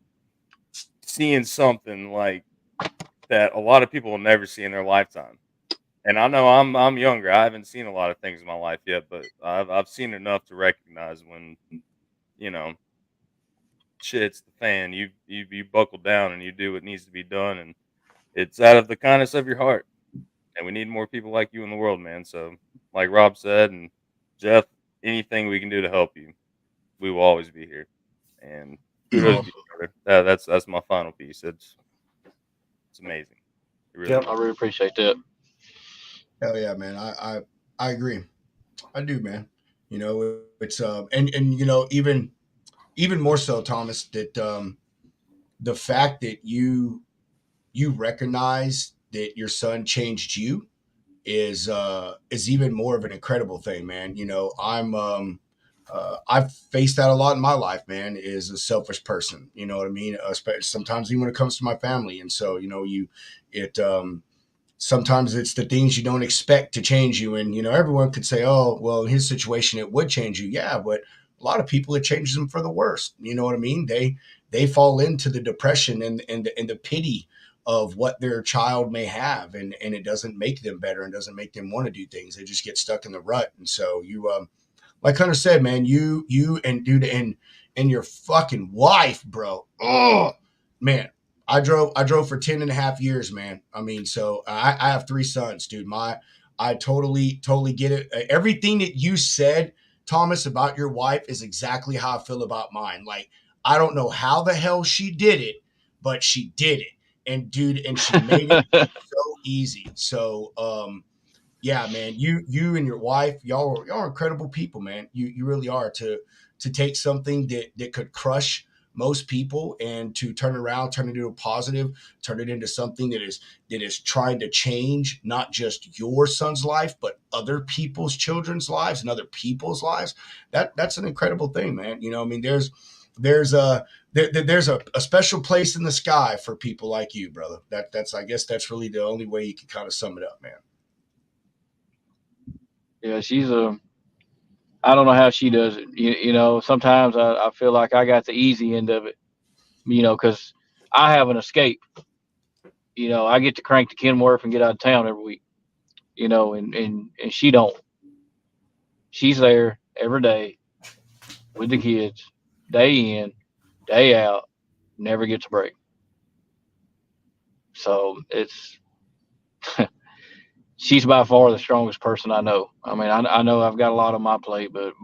seeing something like that a lot of people will never see in their lifetime. And I know I'm younger. I haven't seen a lot of things in my life yet, but I've seen enough to recognize when you know shit hits the fan. You buckle down and you do what needs to be done, and it's out of the kindness of your heart. And we need more people like you in the world, man. So, like Rob said, and Jeff, anything we can do to help you, we will always be here. And kudos to you, brother. That's my final piece. It's amazing. It really Yep. I is. really appreciate that. Hell yeah, man. I agree. I do, man. It's and even more so, Thomas, that the fact that you recognize that your son changed you is even more of an incredible thing, man. I've faced that a lot in my life, man. Is a selfish person, you know what I mean? Sometimes even when it comes to my family, and so it sometimes it's the things you don't expect to change you, and everyone could say, oh, well, in his situation it would change you, yeah, but a lot of people it changes them for the worst. You know what I mean? They fall into the depression and the pity of what their child may have, and it doesn't make them better and doesn't make them want to do things. They just get stuck in the rut. And so like Hunter said, man, you and dude and your fucking wife, bro. Oh man, I drove for 10 and a half years, man. I mean, so I have 3 sons, dude. I totally get it. Everything that you said, Thomas, about your wife is exactly how I feel about mine. Like, I don't know how the hell she did it, but she did it. And dude, and she made it so easy. So yeah, man, you and your wife, y'all are incredible people, man. You really are, to take something that could crush most people and to turn around, turn it into a positive, turn it into something that is trying to change not just your son's life, but other people's children's lives and other people's lives. That's an incredible thing, man. I mean, there's a special place in the sky for people like you, brother. That's I guess that's really the only way you can kind of sum it up, man. Yeah, she's a. I don't know how she does it. Sometimes I feel like I got the easy end of it. Because I have an escape. I get to crank to Kenworth and get out of town every week. And she don't. She's there every day with the kids, day in, day out, never gets a break. So she's by far the strongest person I know. I mean, I know I've got a lot on my plate, but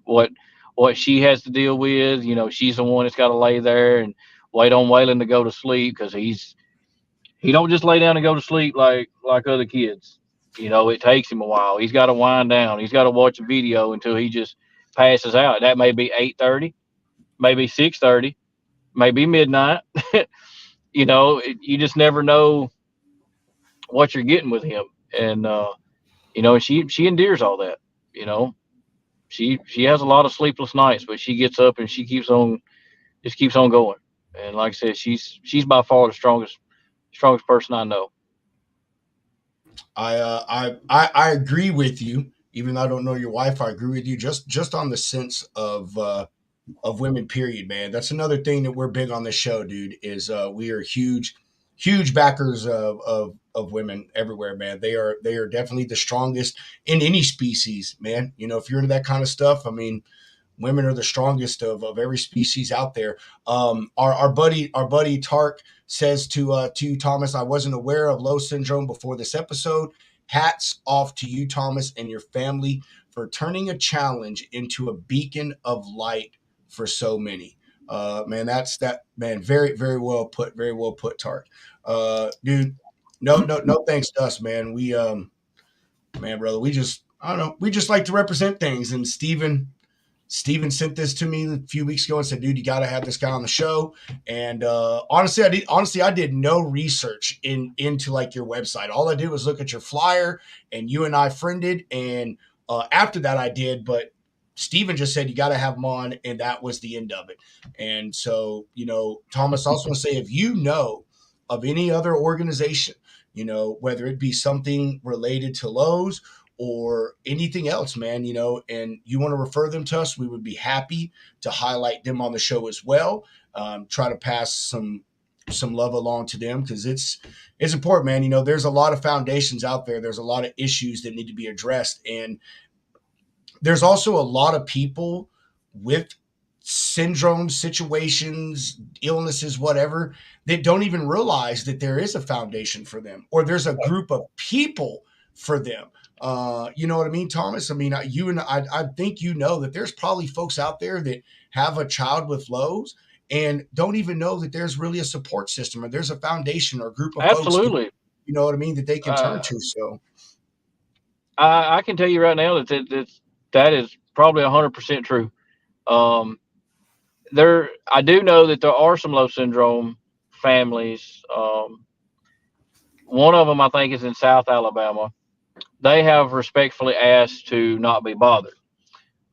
what what she has to deal with, she's the one that's got to lay there and wait on Waylon to go to sleep because he don't just lay down and go to sleep like other kids. It takes him a while. He's got to wind down. He's got to watch a video until he just passes out. That may be 8:30, maybe 6:30, maybe midnight. You just never know what you're getting with him, and she endures all that. You know, she has a lot of sleepless nights, but she gets up and she keeps on going. And like I said, she's by far the strongest person I know. I agree with you. Even though I don't know your wife, I agree with you. Just on the sense of women. Period, man. That's another thing that we're big on this show, dude. Is we are huge backers of women everywhere, man. They are definitely the strongest in any species, man. If you're into that kind of stuff, I mean, women are the strongest of every species out there. Our buddy Tark says to you, Thomas, I wasn't aware of low syndrome before this episode. Hats off to you, Thomas, and your family for turning a challenge into a beacon of light for so many. Man, that's that man. Very, very well put. Very well put, Tark. Dude, no thanks to us, man. Man, brother, we just I don't know. We just like to represent things. And Steven sent this to me a few weeks ago and said, "Dude, you got to have this guy on the show." And honestly, I did no research into like your website. All I did was look at your flyer, and you and I friended. And after that, I did. But Steven just said you got to have him on, and that was the end of it. And so, Thomas, I also want to say if you know of any other organization, whether it be something related to Lowe's or anything else, man, and you want to refer them to us, we would be happy to highlight them on the show as well. Try to pass some love along to them because it's important, man. There's a lot of foundations out there. There's a lot of issues that need to be addressed, and there's also a lot of people with syndromes, situations, illnesses, whatever, that don't even realize that there is a foundation for them or there's a group of people for them. You know what I mean, Thomas? I mean, I think that there's probably folks out there that have a child with Lowe's and don't even know that there's really a support system or there's a foundation or a group of folks that, Absolutely. you know what I mean, that they can turn to. So I can tell you right now that is probably 100% true. Um, I do know that there are some low syndrome families. One of them I think is in South Alabama. They have respectfully asked to not be bothered.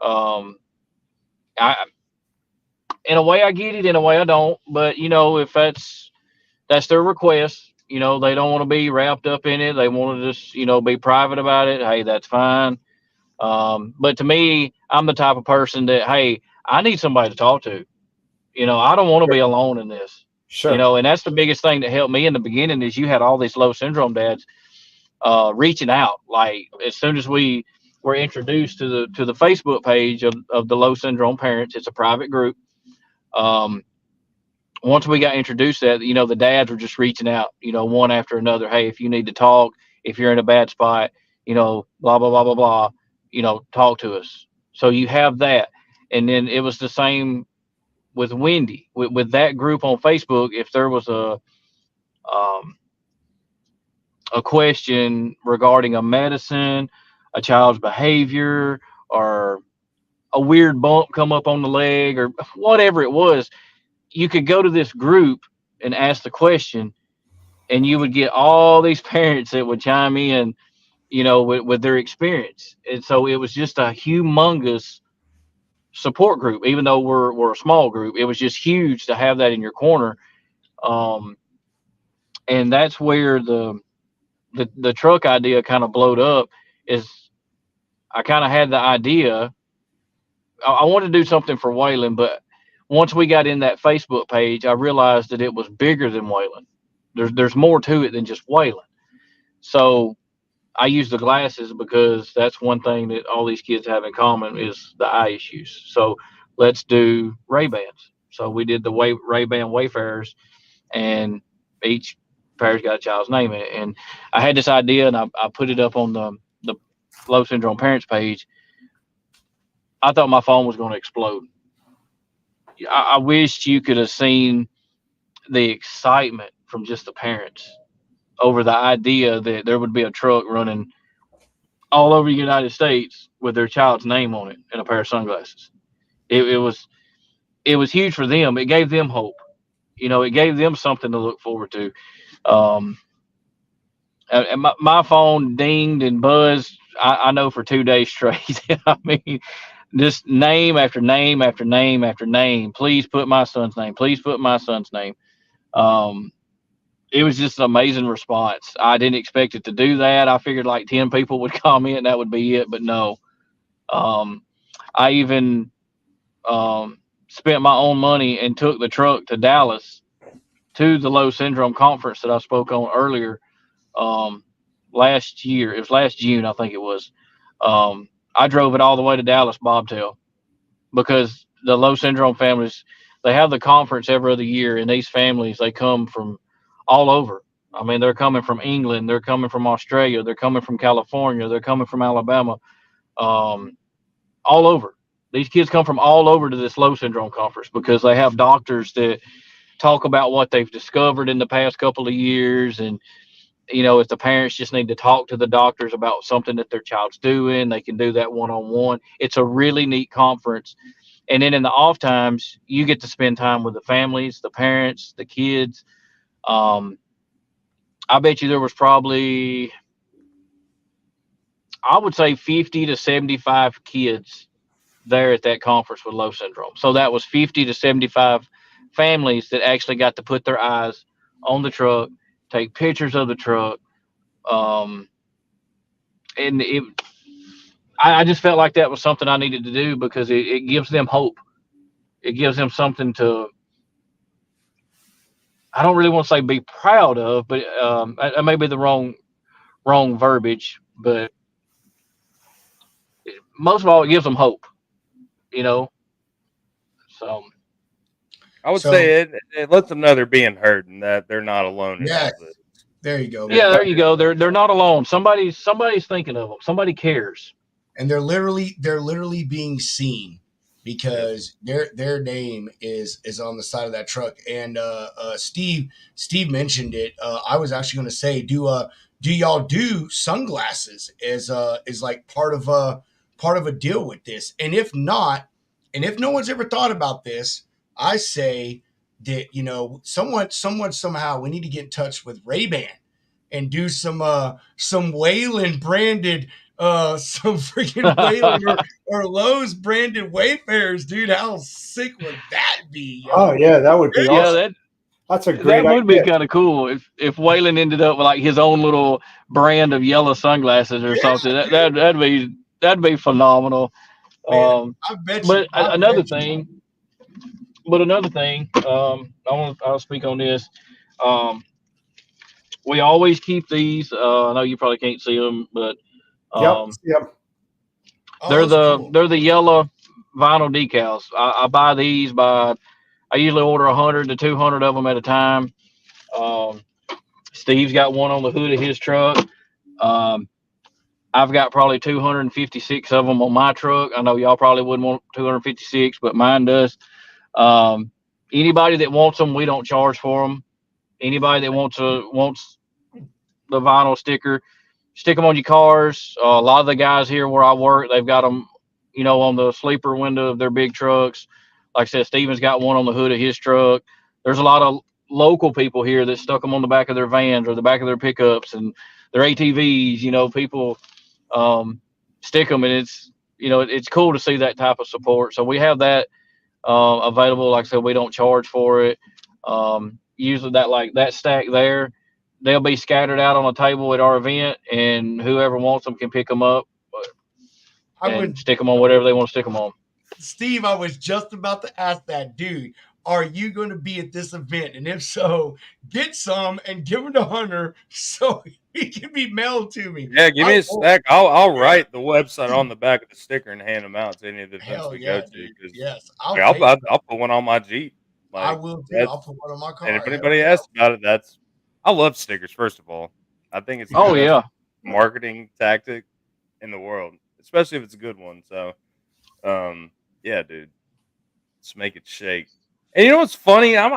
Um, I In a way I get it, in a way I don't. But if that's their request, they don't want to be wrapped up in it. They want to just be private about it. Hey, that's fine. But to me, I'm the type of person that, hey, I need somebody to talk to. I don't want to be alone in this. Sure. And that's the biggest thing that helped me in the beginning is you had all these low syndrome dads reaching out. Like as soon as we were introduced to the Facebook page of the low syndrome parents, it's a private group. Um, Once we got introduced to that, the dads were just reaching out, one after another. Hey, if you need to talk, if you're in a bad spot, blah, blah, blah, blah, blah, talk to us. So you have that. And then it was the same with Wendy, with that group on Facebook. If there was um, a question regarding a medicine, a child's behavior, or a weird bump come up on the leg, or whatever it was, you could go to this group and ask the question, and you would get all these parents that would chime in, with their experience. And so it was just a humongous support group. Even though we're a small group, it was just huge to have that in your corner. Um, and that's where the truck idea kind of blowed up. Is I kind of had the idea. I wanted to do something for Waylon, but once we got in that Facebook page, I realized that it was bigger than Waylon. There's more to it than just Waylon. So I use the glasses because that's one thing that all these kids have in common is the eye issues. So let's do Ray Bans. So we did the Ray Ban Wayfarers, and each parents got a child's name in it. And I had this idea, and I put it up on the low syndrome parents page. I thought my phone was going to explode. I wished you could have seen the excitement from just the parents over the idea that there would be a truck running all over the United States with their child's name on it and a pair of sunglasses. It was huge for them. It gave them hope. It gave them something to look forward to. Um, and my phone dinged and buzzed. I know for 2 days straight. I mean, just name after name after name after name. Please put my son's name. Please put my son's name. Um, it was just an amazing response. I didn't expect it to do that. I figured like 10 people would comment and that would be it, but no. Um, I even spent my own money and took the truck to Dallas to the low syndrome conference that I spoke on earlier last year. It was last June, I think it was. I drove it all the way to Dallas bobtail because the low syndrome families, they have the conference every other year, and these families, they come from all over. I mean, they're coming from England, they're coming from Australia, they're coming from California, they're coming from Alabama, um, all over. These kids come from all over to this low syndrome conference because they have doctors that talk about what they've discovered in the past couple of years. And, if the parents just need to talk to the doctors about something that their child's doing, they can do that one-on-one. It's a really neat conference. And then in the off times, you get to spend time with the families, the parents, the kids. Um, I bet you there was probably, I would say 50 to 75 kids there at that conference with low syndrome. So that was 50 to 75 families that actually got to put their eyes on the truck, take pictures of the truck. Um, and I just felt like that was something I needed to do because it gives them hope. It gives them something to, I don't really want to say be proud of, but that may be the wrong verbiage, but most of all, it gives them hope, you know. So I would So say it lets them know they're being heard and that they're not alone in yes, all this. there you go. yeah, there you go. They're not alone. Somebody's thinking of them. Somebody cares. And they're literally being seen Yes. because their name is on the side of that truck. And Steve mentioned it. I was actually going to say, do y'all do sunglasses as like part of a deal with this? And if not, and if no one's ever thought about this, I say that someone somehow we need to get in touch with Ray-Ban and do some Wayland branded some freaking Wayland or Lowe's branded Wayfarers, dude. How sick would that be, yo? Oh yeah, that would be There you Yeah, awesome. go. That's a great that would be idea. kind of cool if Waylon ended up with like his own little brand of yellow sunglasses or Yeah, something. That dude. that'd be phenomenal. Man, Um, I bet you. but I another bet you. thing, I'll speak on this. Um, we always keep these. I know you probably can't see them, but Yep. um, Yep. Oh, those are cool. they're the yellow vinyl decals. I buy these by. I usually order 100 to 200 of them at a time. Um, Steve's got one on the hood of his truck. Um, I've got probably 256 of them on my truck. I know y'all probably wouldn't want 256, but mine does. Um, Anybody that wants them, we don't charge for them. Anybody that wants the vinyl sticker, stick them on your cars. A lot of the guys here where I work, they've got them, on the sleeper window of their big trucks. Like I said, Steven's got one on the hood of his truck. There's a lot of local people here that stuck them on the back of their vans or the back of their pickups and their ATVs. People stick them, and it's cool to see that type of support. So we have that available. Like I said, we don't charge for it. Usually that stack there, they'll be scattered out on a table at our event, and whoever wants them can pick them up I and would, stick them on whatever they want to stick them on. Steve. I was just about to ask that, dude. Are you going to be at this event? And if so, get some and give them to Hunter so he can be mailed to me. Yeah, give I me a won't. stack. I'll Yeah. write the website on the back of the sticker and hand them out to any of the events Hell we go yeah, to. dude. Because Yes, I'll I'll, take I'll it. I'll put one on my Jeep. I Like will too. I'll that's put one on my and if car. Hell anybody yeah. asks about it, I love stickers. First of all, I think it's the Oh Yeah. best yeah. marketing tactic in the world, especially if it's a good one. So, yeah, dude, let's make it shake. And you know what's funny? I'm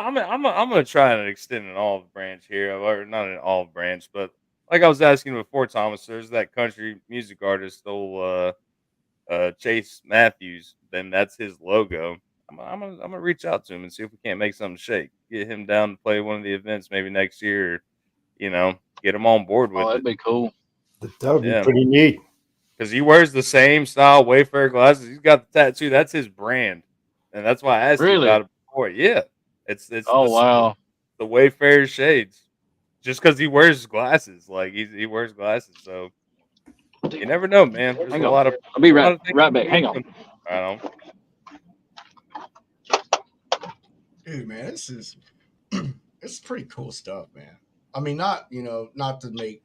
gonna try and extend an olive branch here, or not an olive branch, but like I was asking before, Thomas, there's that country music artist, old Chase Matthews. Then that's his logo. I'm gonna reach out to him and see if we can't make something shake. Get him down to play one of the events maybe next year. Or, get him on board Oh, with that'd it. be cool. That would be Yeah, pretty neat. because he wears the same style Wayfarer glasses. He's got the tattoo. That's his brand, and that's why I asked you Really? about it before. Yeah, it's Oh wow. the Wayfarer shades. Just because he wears glasses, like he wears glasses, so you never know, man. There's Hang a on. lot of I'll be a lot right of things right we back. can Hang do. on. I don't. Dude, man, this is it's pretty cool stuff, man. I mean, not to make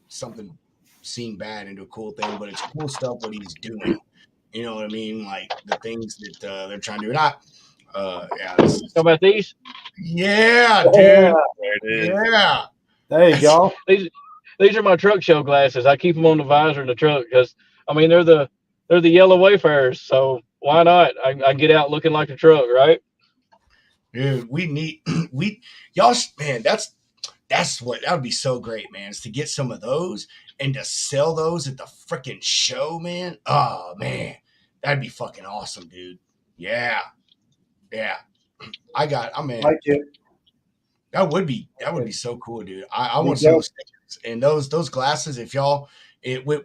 something seem bad into a cool thing, but it's cool stuff what he's doing. You know what I mean? Like the things that they're trying to do. Not, yeah, this How is, about these? yeah, Yeah, dude, There it is. yeah. there you go. These these are my truck show glasses. I keep them on the visor in the truck because I mean they're the yellow Wayfarers. So why not? I get out looking like a truck, right? Dude, we need we y'all man, that's what that would be so great, man, is to get some of those and to sell those at the freaking show, man. Oh man, that'd be fucking awesome, dude. Yeah, yeah. I mean, Like it. that would be so cool, dude. I Me want some of too. those stickers and those glasses. If y'all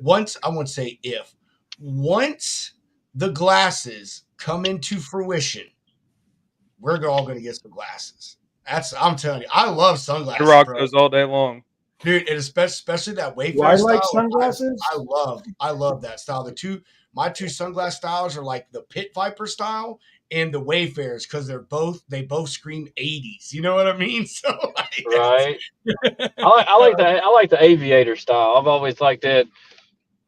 once I won't say if once the glasses come into fruition, we're all gonna get some glasses. I'm telling you, I love I sunglasses, rock bro. those all day long. Dude, and especially that Do I Wayfair like style. Like I sunglasses? love that style. My two sunglass styles are like the Pit Viper style and the Wayfarers because they both scream 80s. You know what I mean? So like, Right. I like the aviator style. I've always liked that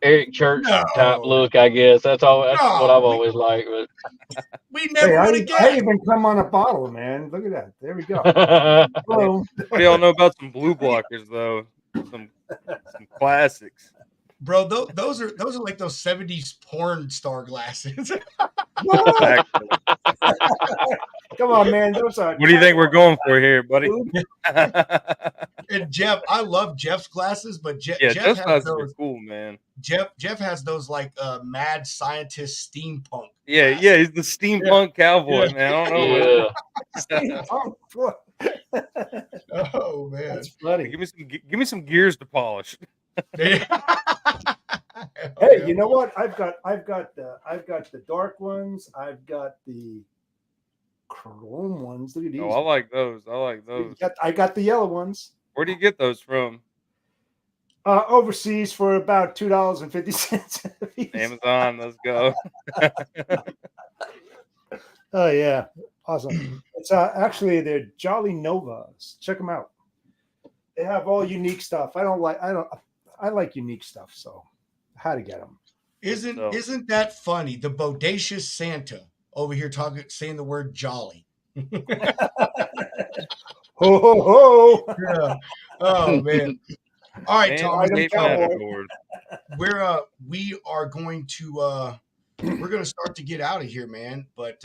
Eric Church type no, look. I guess that's what no, I've always liked. we Hey, never would have I guessed. even come on a bottle, man. Look at that. There we go. But Hey, Boom. what do y'all know about some blue blockers though? Some classics. Bro, those are like those 70s porn star glasses. What? Exactly. Come on, man. Those are What do you think we're going for here, buddy? dude. And Jeff, I love Jeff's glasses, but Yeah, Jeff Jeff's has glasses are those. cool, man. Jeff has those like mad scientist steampunk Yeah, glasses. yeah, he's the Yeah, steampunk cowboy, yeah. man. I don't know yeah, Steampunk. Oh man. That's funny. give me some gears to polish. Yeah. Oh, Hey, yeah. you know what? I've got the dark ones. I've got the chrome ones. Look at these. Oh, I like those. I like those. I got the yellow ones. Where do you get those from? Overseas for about $2.50 a piece. Amazon. Let's go. Oh yeah, awesome. It's actually they're Jolly Novas. Check them out. They have all unique stuff. I like unique stuff, so I had to get them. Isn't that funny? The bodacious Santa over here saying the word jolly. Ho ho ho! Yeah. Oh man. All right, Man, Thomas. Item hate cowboy. matadors. We are going to we're gonna start to get out of here, man. But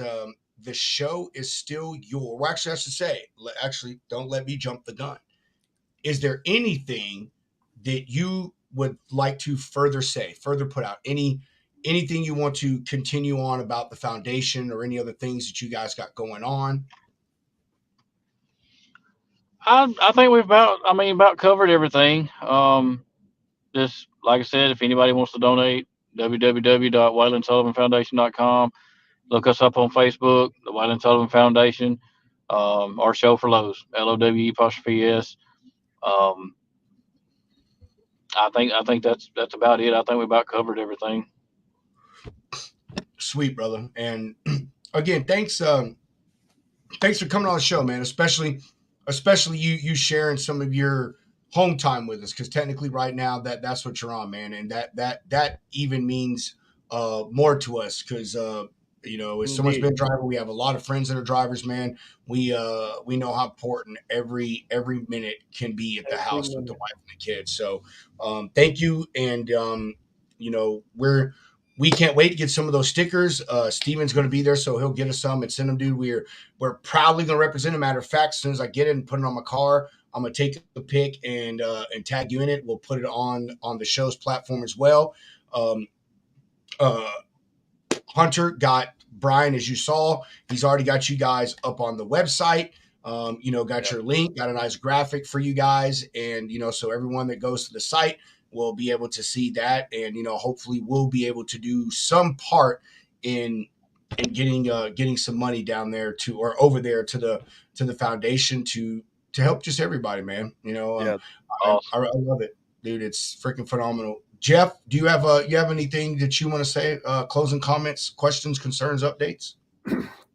the show is still well, actually, I should say, actually, don't let me jump the gun. Is there anything that you would like to further put out? Anything you want to continue on about the foundation or any other things that you guys got going on? I think we've about covered everything. Just like I said, if anybody wants to donate, www.WaylandSullivanFoundation.com. Look us up on Facebook, the Wayland Sullivan Foundation, our show for Lowe's, LOWE''S. Um, I think that's about it. I think we about covered everything. Sweet, brother. And again, thanks for coming on the show, man. Especially you sharing some of your home time with us, because technically right now that's what you're on, man, and that even means more to us because If someone's been a driver, we have a lot of friends that are drivers, man. We know how important every minute can be at the house with the wife and the kids. So thank you. And we can't wait to get some of those stickers. Steven's going to be there, so he'll get us some and send them, dude. We're proudly going to represent. A matter of fact, as soon as I get it and put it on my car, I'm gonna take the pic and tag you in it. We'll put it on the show's platform as well. Hunter got Brian, as you saw. He's already got you guys up on the website. Got your link, got a nice graphic for you guys, and so everyone that goes to the site will be able to see that, and hopefully we'll be able to do some part in getting some money down there or over there to the foundation to help just everybody, man. Awesome. I love it, dude. It's freaking phenomenal. Jeff, do you have anything that you want to say? Closing comments, questions, concerns, updates?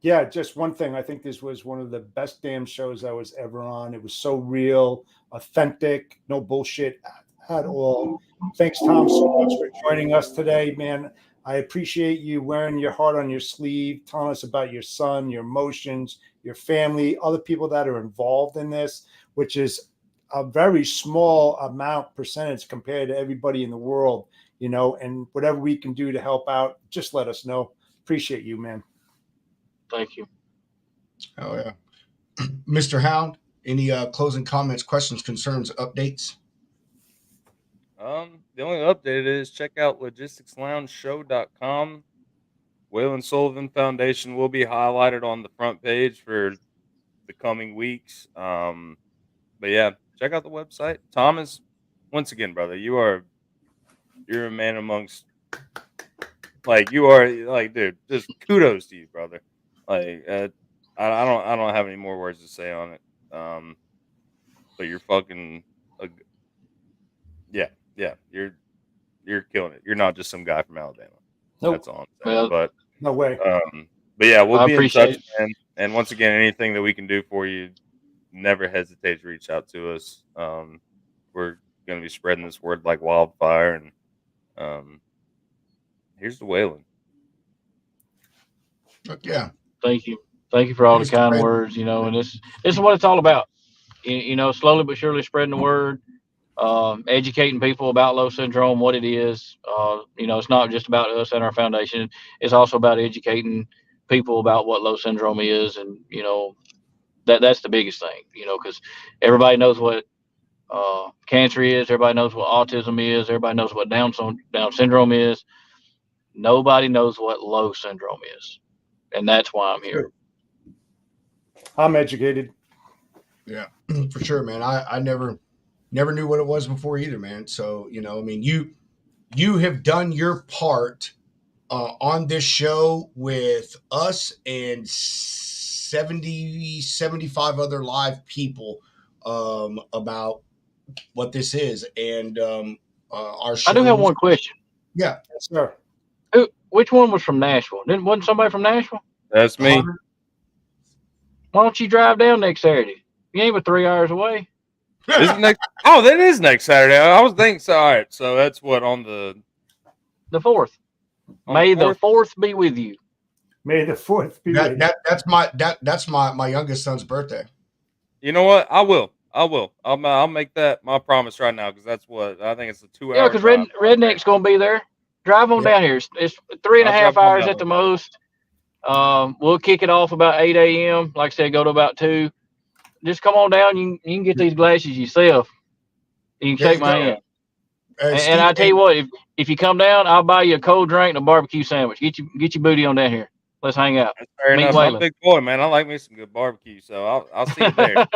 Yeah, just one thing. I think this was one of the best damn shows I was ever on. It was so real, authentic, no bullshit at all. Thanks, Tom, so much for joining us today, man. I appreciate you wearing your heart on your sleeve, telling us about your son, your emotions, your family, other people that are involved in this, which is a very small percentage compared to everybody in the world, and whatever we can do to help out, just let us know. Appreciate you, man. Thank you. Oh, yeah. Mr. Hound, any closing comments, questions, concerns, updates? The only update is check out logisticsloungeshow.com. Waylon Sullivan Foundation will be highlighted on the front page for the coming weeks. But yeah, check out the website. Thomas, once again, brother, you're a man amongst, you are, dude, just kudos to you, brother. I don't have any more words to say on it. But you're fucking, yeah, you're killing it. You're not just some guy from Alabama. Nope. That's all I'm saying. Well, no way. But yeah, we'll I be in touch, appreciate man. And once again, anything that we can do for you, never hesitate to reach out to us. We're going to be spreading this word like wildfire. And here's the Waylon. Yeah. Thank you for all the kind words. And this is what it's all about. Slowly but surely spreading the word, educating people about low syndrome, what it is. It's not just about us and our foundation. It's also about educating people about what low syndrome is, and that's the biggest thing. Because everybody knows what cancer is, everybody knows what autism is, everybody knows what Down syndrome is. Nobody knows what low syndrome is, and that's why I'm here. I'm educated. Yeah, for sure, man. I never knew what it was before either, man. So you have done your part on this show with us and 75 other live people about what this is, and our show. I do have one question. Yeah, yes, sir. Which one was from Nashville? Wasn't somebody from Nashville? That's me. Why don't you drive down next Saturday? You ain't but 3 hours away. That is next Saturday. I was thinking so. All right, so that's what on the 4th. May the 4th be with you. May the 4th be with you. That's my youngest son's birthday. You know what? I will. I'll make that my promise right now, because that's what I think. It's a 2 hour. Yeah, because Redneck's gonna be there. Drive on down here. It's 3.5 hours at the most. We'll kick it off about 8 a.m. Like I said, go to about 2. Just come on down. You can get these glasses yourself. You can shake my hand. And I tell you what, if you come down, I'll buy you a cold drink and a barbecue sandwich. Get your booty on down here. Let's hang out. That's fair enough. I'm a big boy, man. I like me some good barbecue, so I'll see you there.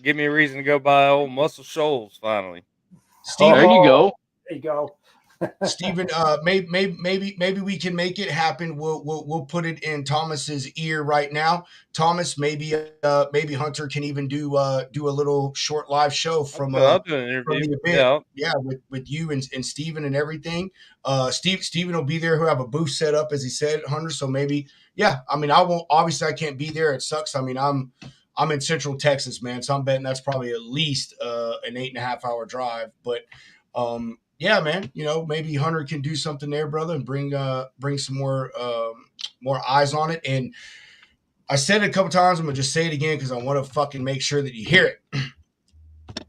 Give me a reason to go buy old Muscle Shoals finally. There you go. There you go. Stephen, maybe we can make it happen. We'll put it in Thomas's ear right now. Thomas, maybe Hunter can even do a little short live show from I'll do an interview. With you and Stephen and everything. Stephen will be there. He'll have a booth set up, as he said, Hunter. So maybe, yeah. I mean, I can't be there. It sucks. I mean, I'm in Central Texas, man. So I'm betting that's probably at least an 8.5 hour drive. But yeah, man, maybe Hunter can do something there, brother, and bring some more eyes on it. And I said it a couple times. I'm gonna just say it again because I want to fucking make sure that you hear it.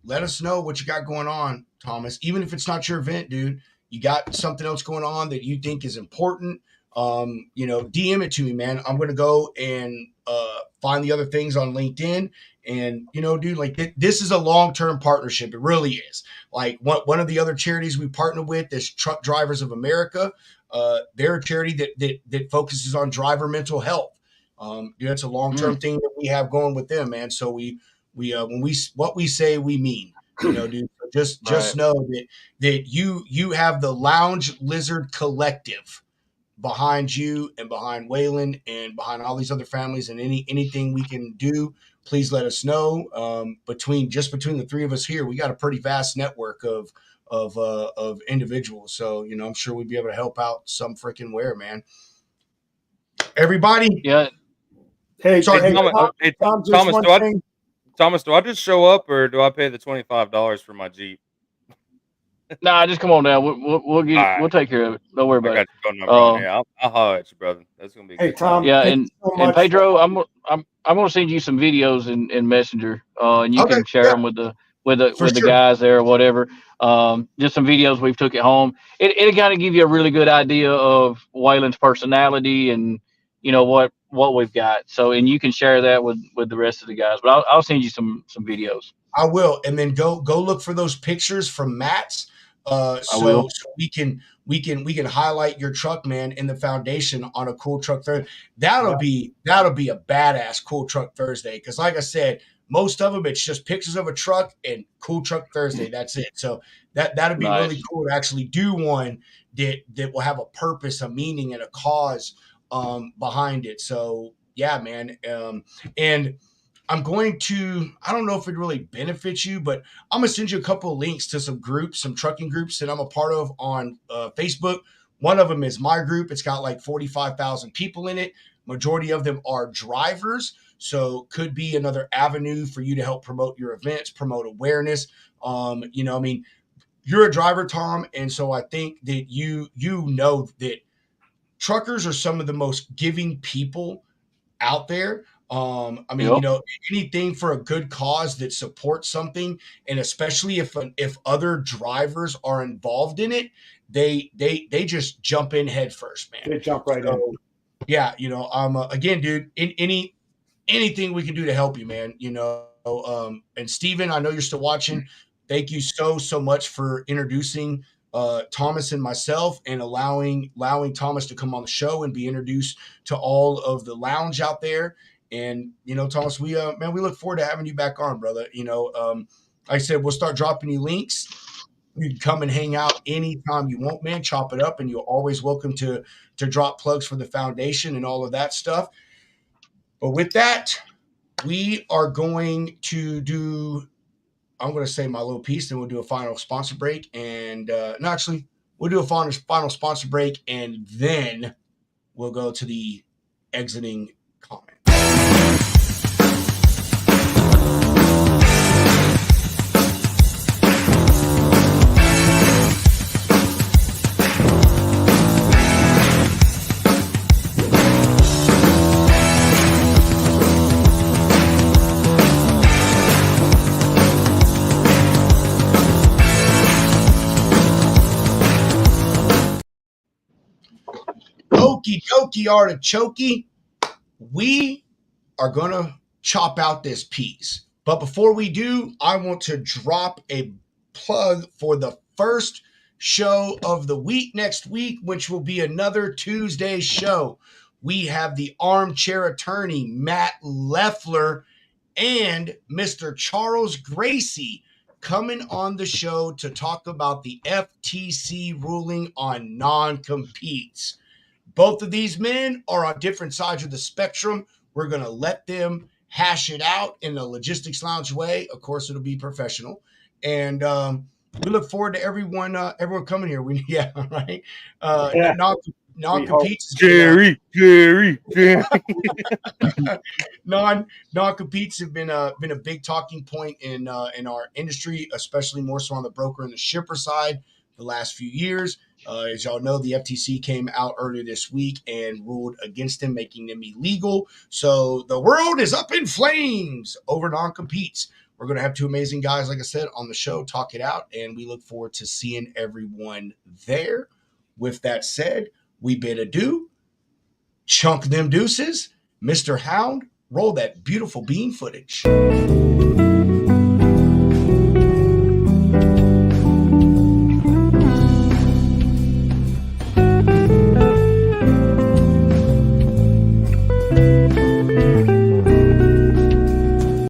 Let us know what you got going on, Thomas. Even if it's not your event, dude, you got something else going on that you think is important. DM it to me, man. I'm gonna go and find the other things on LinkedIn. And dude, like this is a long-term partnership. It really is. Like one of the other charities we partner with is Truck Drivers of America. They're a charity that focuses on driver mental health. It's a long-term thing that we have going with them, man. So we when what we say we mean, dude. So just know that you have the Lounge Lizard Collective behind you and behind Waylon and behind all these other families, and anything we can do, please let us know. Between the three of us here, we got a pretty vast network of individuals. So I'm sure we'd be able to help out some freaking where, man. Everybody. Yeah. Hey, Sorry, Tom, just Thomas, one thing. Thomas, do I just show up or do I pay the $25 for my Jeep? Nah, just come on down. We'll get it. Right. We'll take care of it. Don't worry I about got it. your phone number on here. I'll holler at you, brother. That's gonna be a Hey, good Tom. time. Yeah, thank you so and much Pedro, I'm gonna send you some videos in Messenger, and you Okay, can share yeah, them with for the sure. guys there or whatever. Just some videos we've took at home. It'll kind of give you a really good idea of Waylon's personality and what we've got. So, and you can share that with the rest of the guys. But I'll send you some videos. I will, and then go look for those pictures from Matt's, I so will. we can highlight your truck, man, in the foundation on a Cool Truck Thursday. That'll be a badass Cool Truck Thursday, because like I said, most of them it's just pictures of a truck and Cool Truck Thursday. That's it. So that'd be really Nice. cool to actually do one that will have a purpose, a meaning, and a cause behind it. So yeah, man, and I don't know if it really benefits you, but I'm going to send you a couple of links to some groups, some trucking groups that I'm a part of on Facebook. One of them is my group. It's got like 45,000 people in it. Majority of them are drivers. So could be another avenue for you to help promote your events, promote awareness. You're a driver, Tom. And so I think that you know that truckers are some of the most giving people out there. Yep. Anything for a good cause that supports something, and especially if other drivers are involved in it, they just jump in head first, man. They jump right in. So yeah, again, dude, anything we can do to help you, man. And Steven, I know you're still watching. Thank you so much for introducing Thomas and myself, and allowing Thomas to come on the show and be introduced to all of the lounge out there. And Thomas, we look forward to having you back on, brother. Like I said, we'll start dropping you links. You can come and hang out anytime you want, man. Chop it up, and you're always welcome to drop plugs for the foundation and all of that stuff. But with that, we are going to do, I'm going to say my little piece, then we'll do a final sponsor break. And no, actually, we'll do a final sponsor break, and then we'll go to the exiting comment. Okie dokie artichoke, we are going to chop out this piece. But before we do, I want to drop a plug for the first show of the week next week, which will be another Tuesday show. We have the armchair attorney, Matt Leffler, and Mr. Charles Gracie coming on the show to talk about the FTC ruling on non-competes. Both of these men are on different sides of the spectrum. We're going to let them hash it out in a logistics lounge way. Of course, it'll be professional. And we look forward to everyone coming here. Right. Non-competes. Jerry. Non-competes have been a big talking point in our industry, especially more so on the broker and the shipper side. the last few years. As y'all know, the FTC came out earlier this week and ruled against them, making them illegal. So the world is up in flames over non-competes. We're going to have two amazing guys, like I said, on the show, talk it out, and we look forward to seeing everyone there. With that said, we bid adieu. Chunk them deuces. Mr. Hound, roll that beautiful bean footage.